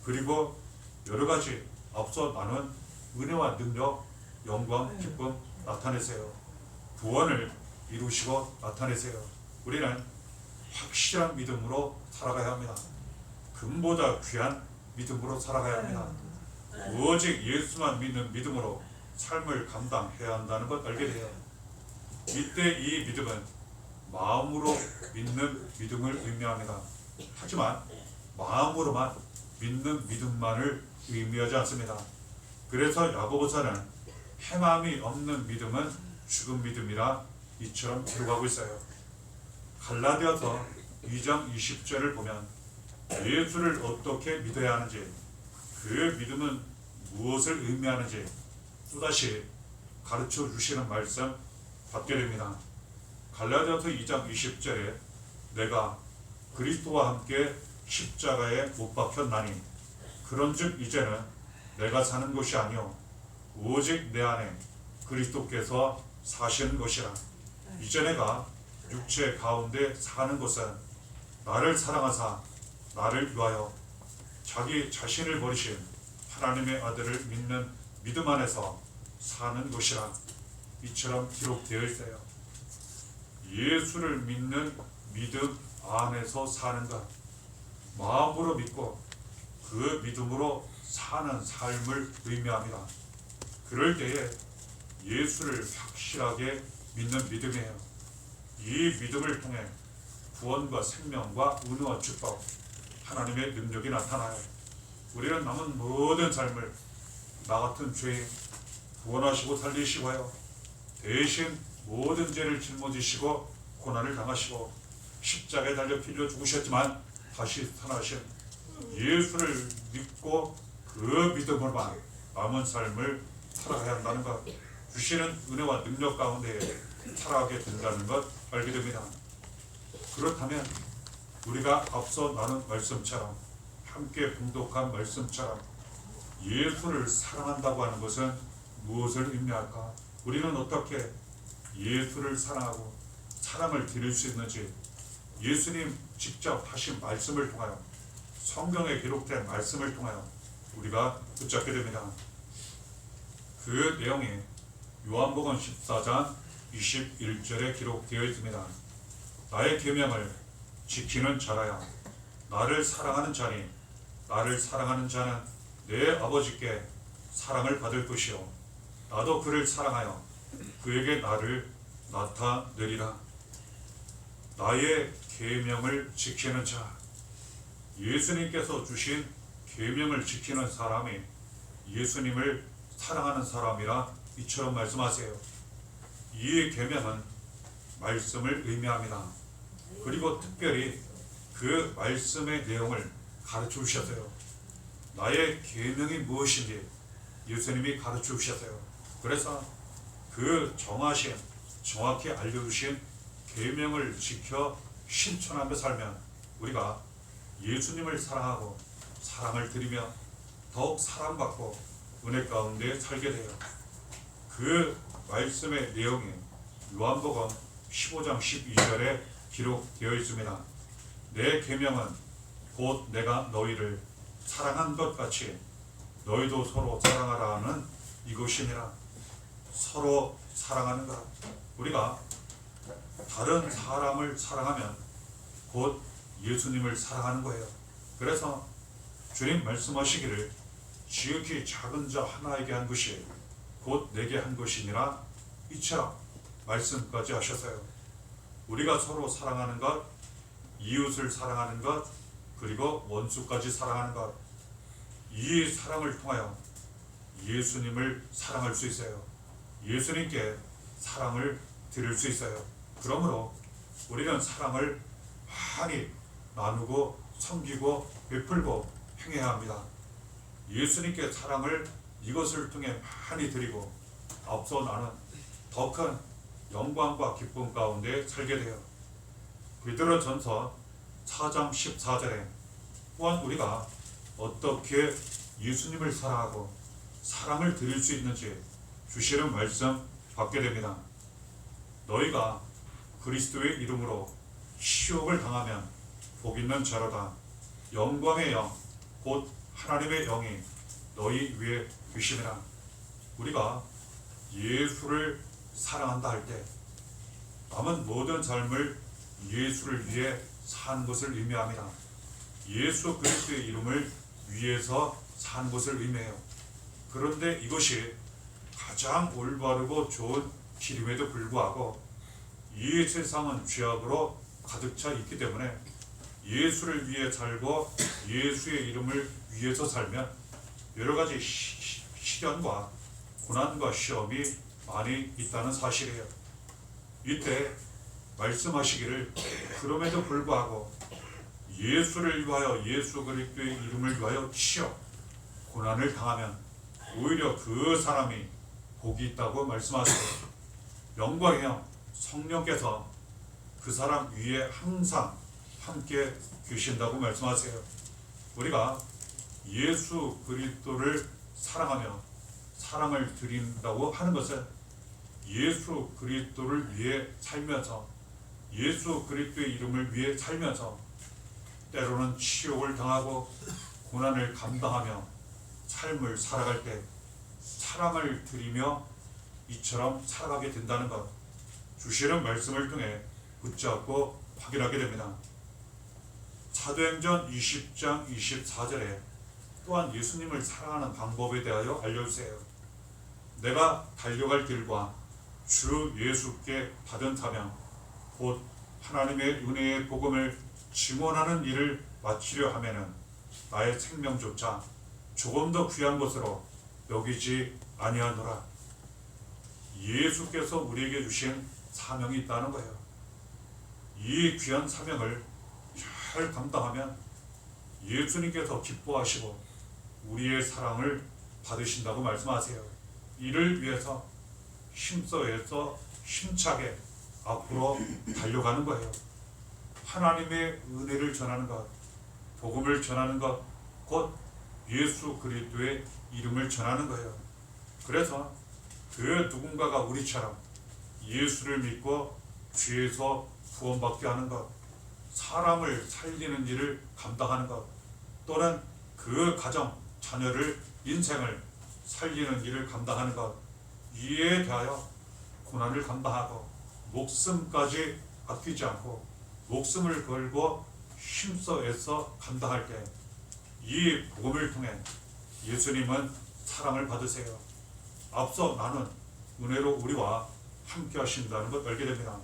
그리고 여러 가지 앞서 나눈 은혜와 능력, 영광, 기쁨 나타내세요. 구원을 이루시고 나타내세요. 우리는 확실한 믿음으로 살아가야 합니다. 금보다 귀한 믿음으로 살아가야 합니다. 오직 예수만 믿는 믿음으로 삶을 감당해야 한다는 것 알게 돼요. 이때 이 믿음은 마음으로 믿는 믿음을 의미합니다. 하지만 마음으로만 믿는 믿음만을 의미하지 않습니다. 그래서 야고보서는 행함이 없는 믿음은 죽은 믿음이라 이처럼 기록하고 있어요. 갈라디아서 2장 20절을 보면 예수를 어떻게 믿어야 하는지, 그 믿음은 무엇을 의미하는지 또다시 가르쳐 주시는 말씀 받게 됩니다. 갈라디아서 2장 20절에 내가 그리스도와 함께 십자가에 못 박혔나니 그런즉 이제는 내가 사는 것이 아니요 오직 내 안에 그리스도께서 사시는 것이라. 이제 내가 육체 가운데 사는 것은 나를 사랑하사 나를 위하여 자기 자신을 버리신 하나님의 아들을 믿는 믿음 안에서 사는 것이라. 이처럼 기록되어 있어요. 예수를 믿는 믿음 안에서 사는 것, 마음으로 믿고 그 믿음으로 사는 삶을 의미합니다. 그럴 때에 예수를 확실하게 믿는 믿음이에요. 이 믿음을 통해 구원과 생명과 은혜와 축복, 하나님의 능력이 나타나요. 우리는 남은 모든 삶을 나 같은 죄인 구원하시고 살리시고요, 대신 모든 죄를 짊어지시고 고난을 당하시고 십자가에 달려 빌려 죽으셨지만 다시 살아나신 예수를 믿고 그 믿음으로만 남은 삶을 살아가야 한다는 것, 주시는 은혜와 능력 가운데 살아가게 된다는 것 알게 됩니다. 그렇다면 우리가 앞서 나눈 말씀처럼, 함께 봉독한 말씀처럼 예수를 사랑한다고 하는 것은 무엇을 의미할까? 우리는 어떻게 예수를 사랑하고 사랑을 드릴 수 있는지 예수님 직접 하신 말씀을 통하여, 성경에 기록된 말씀을 통하여 우리가 붙잡게 됩니다. 그 내용이 요한복음 14장 21절에 기록되어 있습니다. 나의 계명을 지키는 자라야 나를 사랑하는 자니 나를 사랑하는 자는 내 아버지께 사랑을 받을 것이요 나도 그를 사랑하여 그에게 나를 나타내리라. 나의 계명을 지키는 자, 예수님께서 주신 계명을 지키는 사람이 예수님을 사랑하는 사람이라 이처럼 말씀하세요. 이 계명은 말씀을 의미합니다. 그리고 특별히 그 말씀의 내용을 가르쳐 주셨어요. 나의 계명이 무엇인지 예수님이 가르쳐 주셨어요. 그래서 그 정하신, 정확히 알려주신 계명을 지켜 실천하며 살면 우리가 예수님을 사랑하고 사랑을 드리며 더욱 사랑받고 은혜 가운데 살게 돼요. 그 말씀의 내용이 요한복음 15장 12절에 기록되어 있습니다. 내 계명은 곧 내가 너희를 사랑한 것 같이 너희도 서로 사랑하라 하는 이것이니라. 서로 사랑하는 것. 우리가 다른 사람을 사랑하면 곧 예수님을 사랑하는 거예요. 그래서 주님 말씀하시기를 지극히 작은 자 하나에게 한 것이 곧 내게 한 것이니라 이처럼 말씀까지 하셨어요. 우리가 서로 사랑하는 것, 이웃을 사랑하는 것, 그리고 원수까지 사랑하는 것, 이 사랑을 통하여 예수님을 사랑할 수 있어요. 예수님께 사랑을 드릴 수 있어요. 그러므로 우리는 사랑을 많이 나누고 섬기고 베풀고 행해야 합니다. 예수님께 사랑을 이것을 통해 많이 드리고 앞서 나는 더 큰 영광과 기쁨 가운데 살게 돼요. 베드로전서 4장 14절에 또한 우리가 어떻게 예수님을 사랑하고 사랑을 드릴 수 있는지 주시는 말씀 받게 됩니다. 너희가 그리스도의 이름으로 시험을 당하면 복 있는 자로다. 영광의 영 곧 하나님의 영이 너희 위에 계심이라. 우리가 예수를 사랑한다 할 때 남은 모든 삶을 예수를 위해 사는 것을 의미합니다. 예수 그리스도의 이름을 위해서 사는 것을 의미해요. 그런데 이것이 가장 올바르고 좋은 길임에도 불구하고 이 세상은 죄악으로 가득 차 있기 때문에 예수를 위해 살고 예수의 이름을 위해서 살면 여러 가지 시련과 고난과 시험이 많이 있다는 사실이에요. 이때 말씀하시기를 그럼에도 불구하고 예수를 위하여 예수 그리스도의 이름을 위하여 시험, 고난을 당하면 오히려 그 사람이 복이 있다고 말씀하세요. 영광의 영 성령께서 그 사람 위에 항상 함께 계신다고 말씀하세요. 우리가 예수 그리스도를 사랑하며 사랑을 드린다고 하는 것은 예수 그리스도를 위해 살면서 예수 그리스도의 이름을 위해 살면서 때로는 치욕을 당하고 고난을 감당하며 삶을 살아갈 때 사랑을 드리며 이처럼 살아가게 된다는 것, 주시는 말씀을 통해 붙잡고 확인하게 됩니다. 사도행전 20장 24절에 또한 예수님을 사랑하는 방법에 대하여 알려주세요. 내가 달려갈 길과 주 예수께 받은 사명, 곧 하나님의 은혜의 복음을 증언하는 일을 마치려 하면은 나의 생명조차 조금 더 귀한 것으로 여기지 아니하노라. 예수께서 우리에게 주신 사명이 있다는 거예요. 이 귀한 사명을 잘 감당하면 예수님께서 기뻐하시고 우리의 사랑을 받으신다고 말씀하세요. 이를 위해서 힘써 애써 힘차게 앞으로 달려가는 거예요. 하나님의 은혜를 전하는 것, 복음을 전하는 것, 곧 예수 그리스도의 이름을 전하는 거예요. 그래서 그 누군가가 우리처럼 예수를 믿고 죄에서 구원받게 하는 것, 사람을 살리는 일을 감당하는 것, 또는 그 가정, 자녀를, 인생을 살리는 일을 감당하는 것, 이에 대하여 고난을 감당하고 목숨까지 아끼지 않고 목숨을 걸고 힘써 애써 감당할 때 이 복음을 통해 예수님은 사랑을 받으세요. 앞서 나는 은혜로 우리와 함께 하신다는 것 알게 됩니다.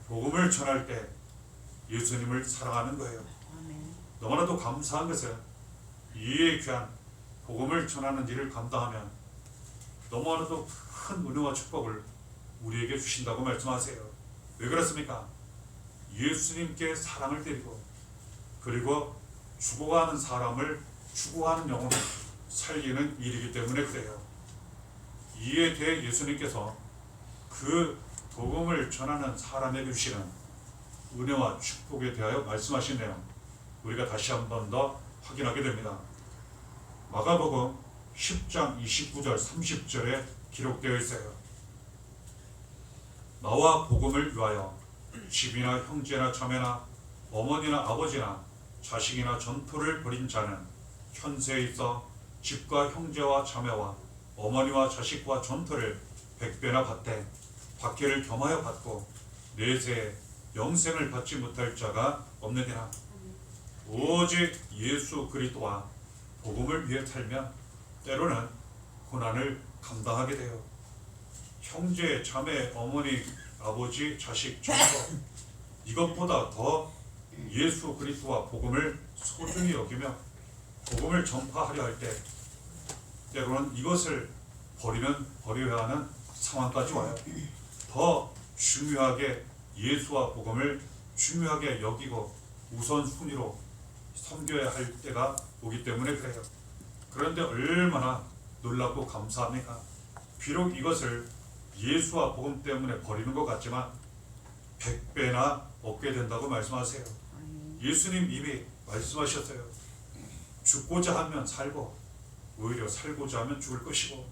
복음을 전할 때 예수님을 사랑하는 거예요. 너무나도 감사한 것은 이 귀한 복음을 전하는 일을 감당하면 너무나도 큰 은혜와 축복을 우리에게 주신다고 말씀하세요. 왜 그렇습니까? 예수님께 사랑을 드리고 그리고 죽어가는 사람을 죽어가는 영혼을 살리는 일이기 때문에 그래요. 이에 대해 예수님께서 그 복음을 전하는 사람에게 주시는 은혜와 축복에 대하여 말씀하신 내용 우리가 다시 한 번 더 확인하게 됩니다. 마가복음 10장 29절 30절에 기록되어 있어요. 나와 복음을 위하여 집이나 형제나 자매나 어머니나 아버지나 자식이나 전토를 벌인 자는 현세에 있어 집과 형제와 자매와 어머니와 자식과 전토를 100배나 받되 박해를 겸하여 받고 내세에 영생을 받지 못할 자가 없느니라. 오직 예수 그리스도와 복음을 위해 살면 때로는 고난을 감당하게 돼요. 형제, 자매, 어머니, 아버지, 자식, 전토 이것보다 더 예수 그리스도와 복음을 소중히 여기며 복음을 전파하려 할 때 때로는 이것을 버려야 하는 상황까지 와요. 더 중요하게 예수와 복음을 중요하게 여기고 우선순위로 섬겨야 할 때가 오기 때문에 그래요. 그런데 얼마나 놀랍고 감사합니까? 비록 이것을 예수와 복음 때문에 버리는 것 같지만 100배나 얻게 된다고 말씀하세요. 예수님 이미 말씀하셨어요. 죽고자 하면 살고 오히려 살고자 하면 죽을 것이고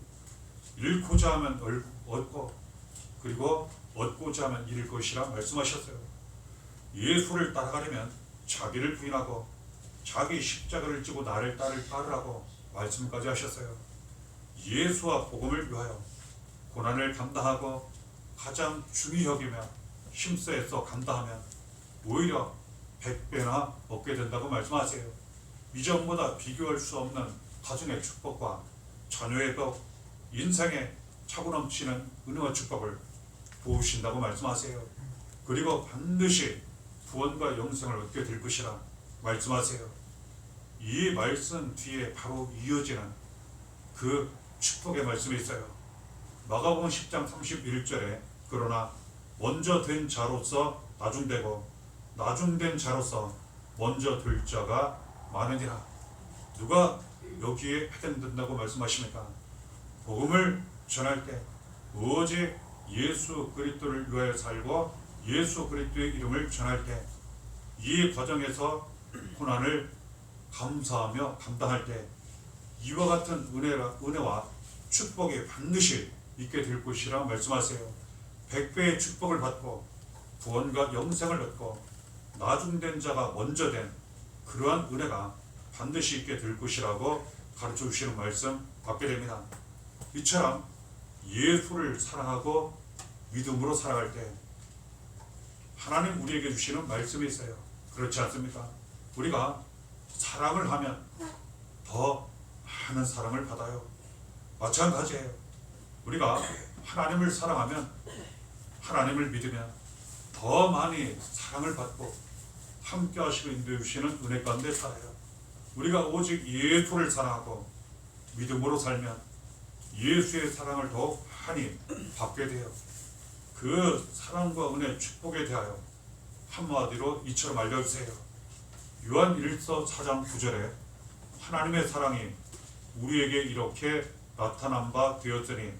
잃고자 하면 얻고 그리고 얻고자 하면 잃을 것이라 말씀하셨어요. 예수를 따라가려면 자기를 부인하고 자기 십자가를 지고 나를 따르라고 말씀까지 하셨어요. 예수와 복음을 위하여 고난을 감당하고 가장 중히 여기며 힘써 애써 감당하면 오히려 100배나 얻게 된다고 말씀하세요. 이전보다 비교할 수 없는 가정의 축복과 자녀의 복, 인생에 차고 넘치는 은혜와 축복을 부으신다고 말씀하세요. 그리고 반드시 구원과 영생을 얻게 될 것이라 말씀하세요. 이 말씀 뒤에 바로 이어지는 그 축복의 말씀이 있어요. 마가복음 10장 31절에 그러나 먼저 된 자로서 나중되고 나중된 자로서 먼저 될 자가 많으니라. 누가 여기에 해당된다고 말씀하십니까? 복음을 전할 때 오직 예수 그리스도를 위하여 살고 예수 그리스도의 이름을 전할 때, 이 과정에서 고난을 감사하며 감당할 때 이와 같은 은혜와 축복이 반드시 있게 될 것이라 말씀하세요. 100배의 축복을 받고 구원과 영생을 얻고 나중된 자가 먼저 된 그러한 은혜가 반드시 있게 될 것이라고 가르쳐 주시는 말씀 받게 됩니다. 이처럼 예수를 사랑하고 믿음으로 살아갈 때 하나님 우리에게 주시는 말씀이 있어요. 그렇지 않습니까? 우리가 사랑을 하면 더 많은 사랑을 받아요. 마찬가지예요. 우리가 하나님을 사랑하면, 하나님을 믿으면 더 많이 사랑을 받고 함께 하시고 인도해 주시는 은혜 가운데 살아요. 우리가 오직 예수를 사랑하고 믿음으로 살면 예수의 사랑을 더욱 많이 받게 돼요. 그 사랑과 은혜, 축복에 대하여 한마디로 이처럼 알려주세요. 요한 1서 4장 9절에 하나님의 사랑이 우리에게 이렇게 나타난 바 되었으니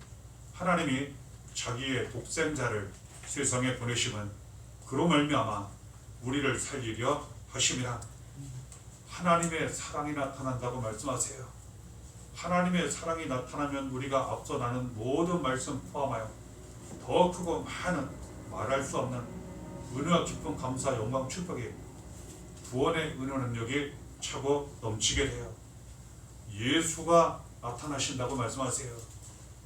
하나님이 자기의 독생자를 세상에 보내심은 그로 말미암아 우리를 살리려 하심이라. 하나님의 사랑이 나타난다고 말씀하세요. 하나님의 사랑이 나타나면 우리가 앞서 나눈 모든 말씀 포함하여 더 크고 많은 말할 수 없는 은혜와 기쁨, 감사, 영광, 축복이 구원의 은혜 능력이 차고 넘치게 돼요. 예수가 나타나신다고 말씀하세요.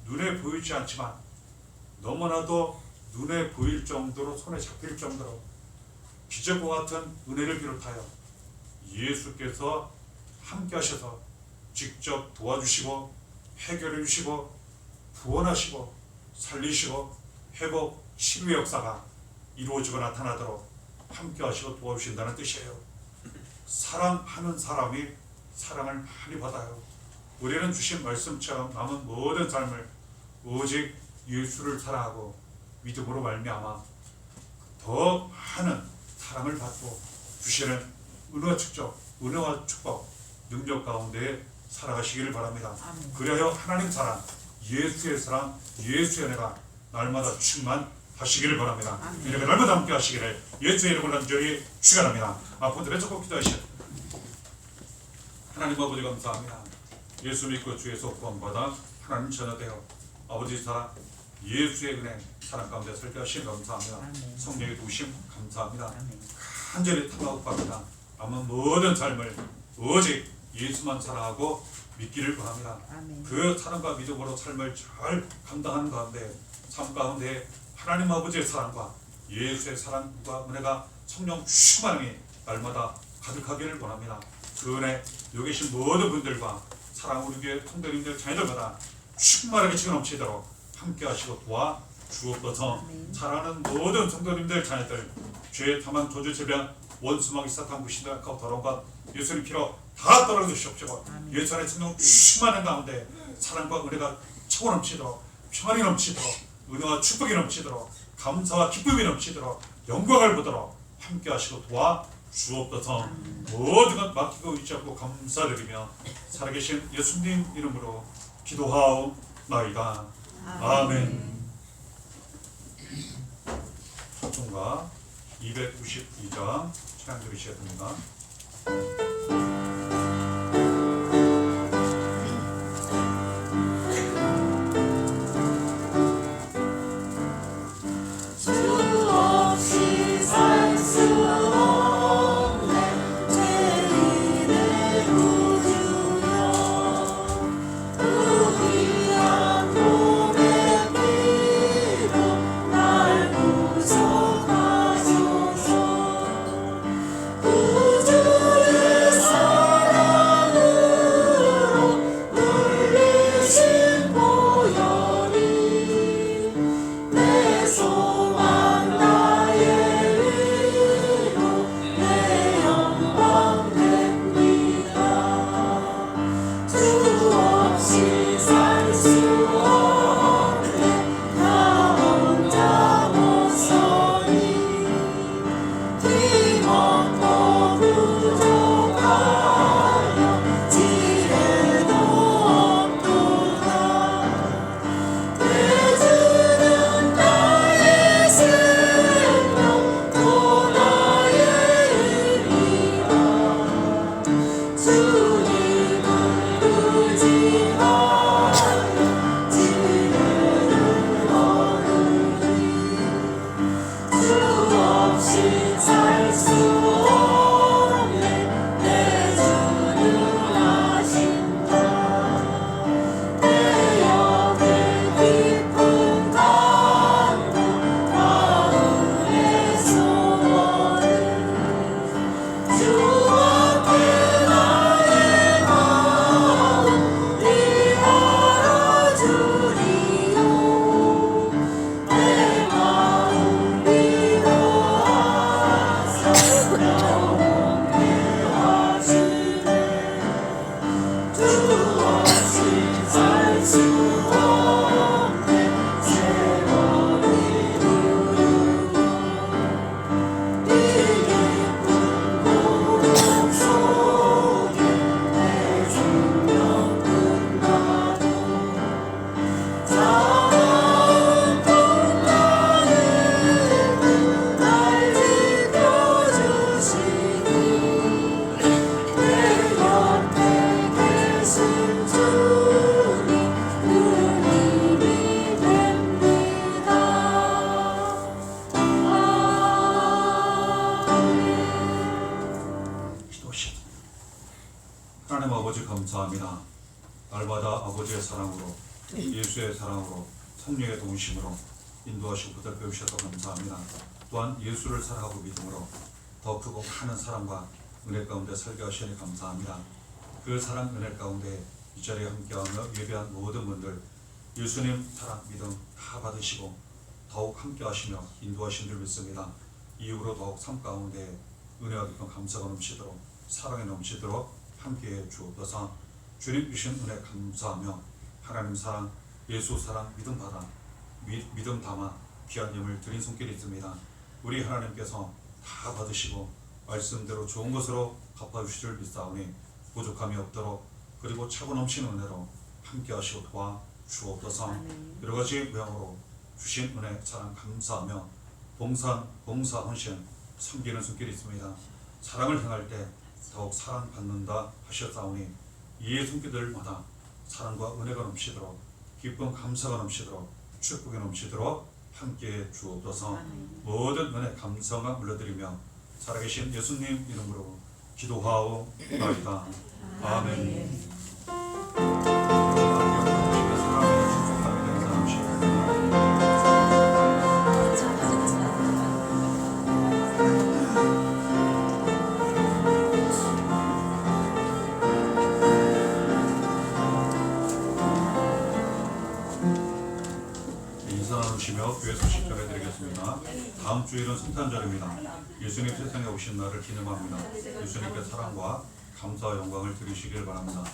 눈에 보이지 않지만 너무나도 눈에 보일 정도로, 손에 잡힐 정도로 기적과 같은 은혜를 비롯하여 예수께서 함께 하셔서 직접 도와주시고 해결해 주시고 구원하시고 살리시고 회복, 치유의 역사가 이루어지고 나타나도록 함께 하시고 도와주신다는 뜻이에요. 사랑하는 사람이 사랑을 많이 받아요. 우리는 주신 말씀처럼 남은 모든 삶을 오직 예수를 사랑하고 믿음으로 말미암아 더 많은 사랑을 받고 주시는 은혜와 축복, 능력 가운데 살아가시기를 바랍니다. 아멘. 그리하여 하나님 사랑, 예수의 사랑, 예수의 은혜가 날마다 충만하시기를 바랍니다. 이렇게 날마다 함께 하시기를 예수의 이름으로 간절히 축원합니다. 아픈들의 꼭 기도하시오. 하나님 아버지 감사합니다. 예수 믿고 주에서 구원받아 하나님 자녀되어 아버지 사랑, 예수의 은혜, 사랑 가운데 살게 하시니 감사합니다. 아멘. 성령의 도우심 감사합니다. 아멘. 간절히 탐하고합니다. 남은 모든 삶을 오직 예수만 사랑하고 믿기를 바랍니다. 아멘. 그 사랑과 믿음으로 삶을 잘 감당하는 가운데, 삶 가운데 하나님 아버지의 사랑과 예수의 사랑과 은혜가 성령 충만히 날마다 가득하기를 원합니다. 그 은혜 여기 계신 모든 분들과 사랑 우리 교회 성도님들 자녀들마다 충만하게 지금 넘치도록 함께 하시고 도와 주옵소서. 사랑하는 모든 성도님들 자녀들 죄, 탐한, 저주, 재변, 원수마귀, 사탄, 무신들, 악하고 더러운 것 예수님 피로 다 떨어져 주시옵시고 예수 안에 성령 충만한 가운데 사랑과 은혜가 차고 넘치도록, 평안이 넘치도록, 은혜와 축복이 넘치도록, 감사와 기쁨이 넘치도록, 영광을 보도록 함께 하시고 도와 주옵소서. 모든 것 맡기고 의지하고 감사드리며 살아계신 예수님 이름으로 기도하옵나이다. 아멘. 찬송가 292장 찬양 들으셔야 됩니다. 우주의 아버지의 사랑으로 예수의 사랑으로 성령의 동심으로 인도하시고 붙들어 주셔서 감사합니다. 또한 예수를 사랑하고 믿음으로 더 크고 많은 사랑과 은혜 가운데 살게 하시니 감사합니다. 그 사랑 은혜 가운데 이 자리에 함께하며 예배한 모든 분들 예수님 사랑 믿음 다 받으시고 더욱 함께하시며 인도하신 줄 믿습니다. 이후로 더욱 삶 가운데 은혜와 깊은 감사가 넘치도록 사랑이 넘치도록 함께해 주옵소서. 주님 주신 은혜 감사하며 하나님 사랑 예수 사랑 믿음 받아 믿음 담아 귀한 예물 드린 손길이 있습니다. 우리 하나님께서 다 받으시고 말씀대로 좋은 것으로 갚아주실 줄 믿사오니 부족함이 없도록 그리고 차고 넘치는 은혜로 함께 하시고 도와 주옵소서. 여러 가지 모양으로 주신 은혜 사랑 감사하며 봉사 헌신 섬기는 손길이 있습니다. 사랑을 행할 때 더욱 사랑받는다 하셨사오니 이의 손길들마다 사랑과 은혜가 넘치도록 기쁨 감사가 넘치도록 축복이 넘치도록 함께해 주옵소서. 모든 은혜 감사가 물려드리며 살아계신 예수님 이름으로 기도하옵나이다. 아멘. 인사나누시며 교회 소식 전해드리겠습니다. 다음 주일은 성탄절입니다. 예수님 세상에 오신 날을 기념합니다. 예수님께 사랑과 감사와 영광을 드리시길 바랍니다.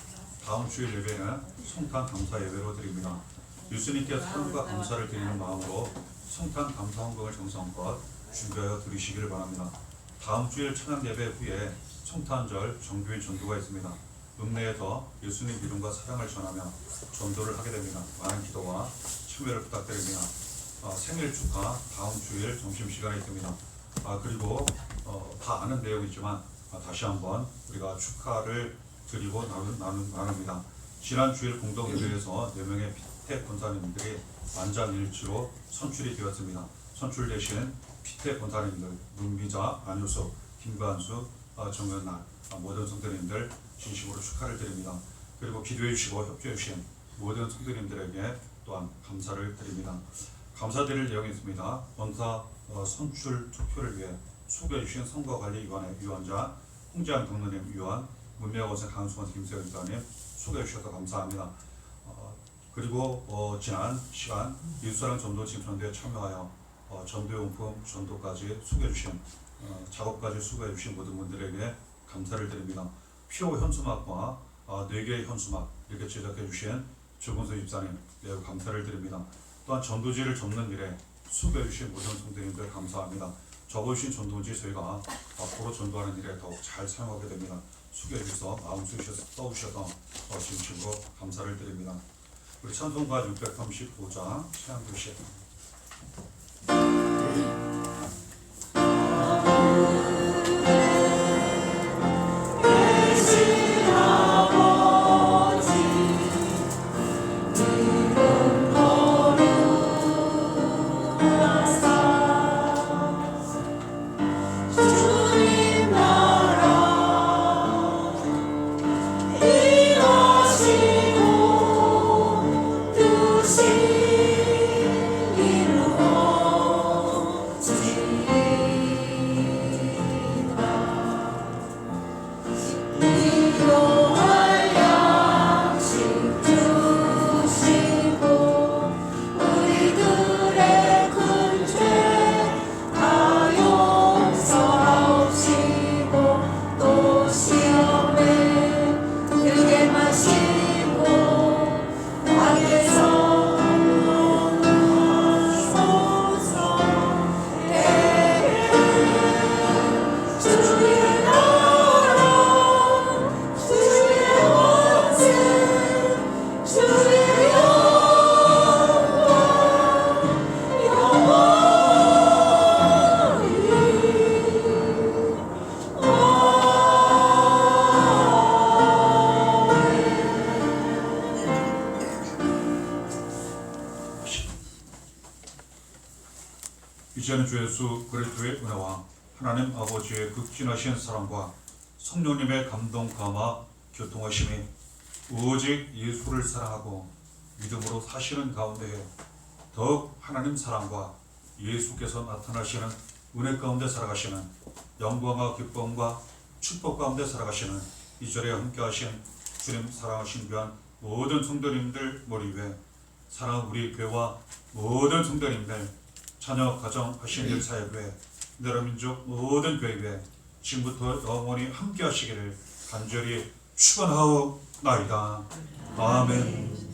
다음 주일 예배는 성탄 감사 예배로 드립니다. 예수님께 사랑과 감사를 드리는 마음으로 성탄 감사 헌금을 정성껏 준비하여 드리시길 바랍니다. 다음 주일 찬양 예배 후에 성탄절 정교인 전도가 있습니다. 읍내에서 예수님 믿음과 사랑을 전하며 전도를 하게 됩니다. 많은 기도와 참여를 부탁드립니다. 생일 축하 다음 주일 점심시간에 있습니다. 그리고 다 아는 내용이지만 다시 한번 우리가 축하를 드리고 나눕니다. 지난 주일 공동 예배에서 4명의 피태 권사님들이 만장일치로 선출이 되었습니다. 선출되신 피태 권사님들 문비자, 안효석, 김관수, 정연날 모든 성도님들 진심으로 축하를 드립니다. 그리고 기도해 주시고 협조해 주신 모든 성도님들에게 또한 감사를 드립니다. 감사드릴 내용이 있습니다. 원사 선출 투표를 위해 소개해 주신 선거관리위원회 위원장 홍지한 동료님 위원, 문명원생 강수원 김세현 위원님 소개해 주셔서 감사합니다. 그리고 지난 시간 예수사랑 전도팀 전도에 참여하여 전도용품 전도까지 소개해 주신 작업까지 수고해 주신 모든 분들에게 감사를 드립니다. 피오 현수막과 4개의 현수막 이렇게 제작해 주신 조건수 집사님 매우 감사를 드립니다. 또한 전도지를 접는 일에 수고해 주신 모든 성도님들 감사합니다. 접어주신 전도지 저희가 앞으로 전도하는 일에 더욱 잘 사용하게 됩니다. 수고해 주셔서 마음 써주셔서 진심으로 감사를 드립니다. 우리 찬송가 635장 찬양주시 이제는 주 예수 그리스도의 은혜와 하나님 아버지의 극진하신 사랑과 성령님의 감동 감화 교통하심이 오직 예수를 사랑하고 믿음으로 사시는 가운데에 더욱 하나님 사랑과 예수께서 나타나시는 은혜 가운데 살아가시는 영광과 기쁨과 축복 가운데 살아가시는 이 절에 함께 하신 주님 사랑하신 귀한 모든 성도님들 머리 위에 사랑하는 우리 교회와 모든 성도님들 자녀 가정 하신 일 사역에 나라 민족 모든 교회 위에 지금부터 영원히 함께 하시기를 간절히 축원하옵나이다. 아멘.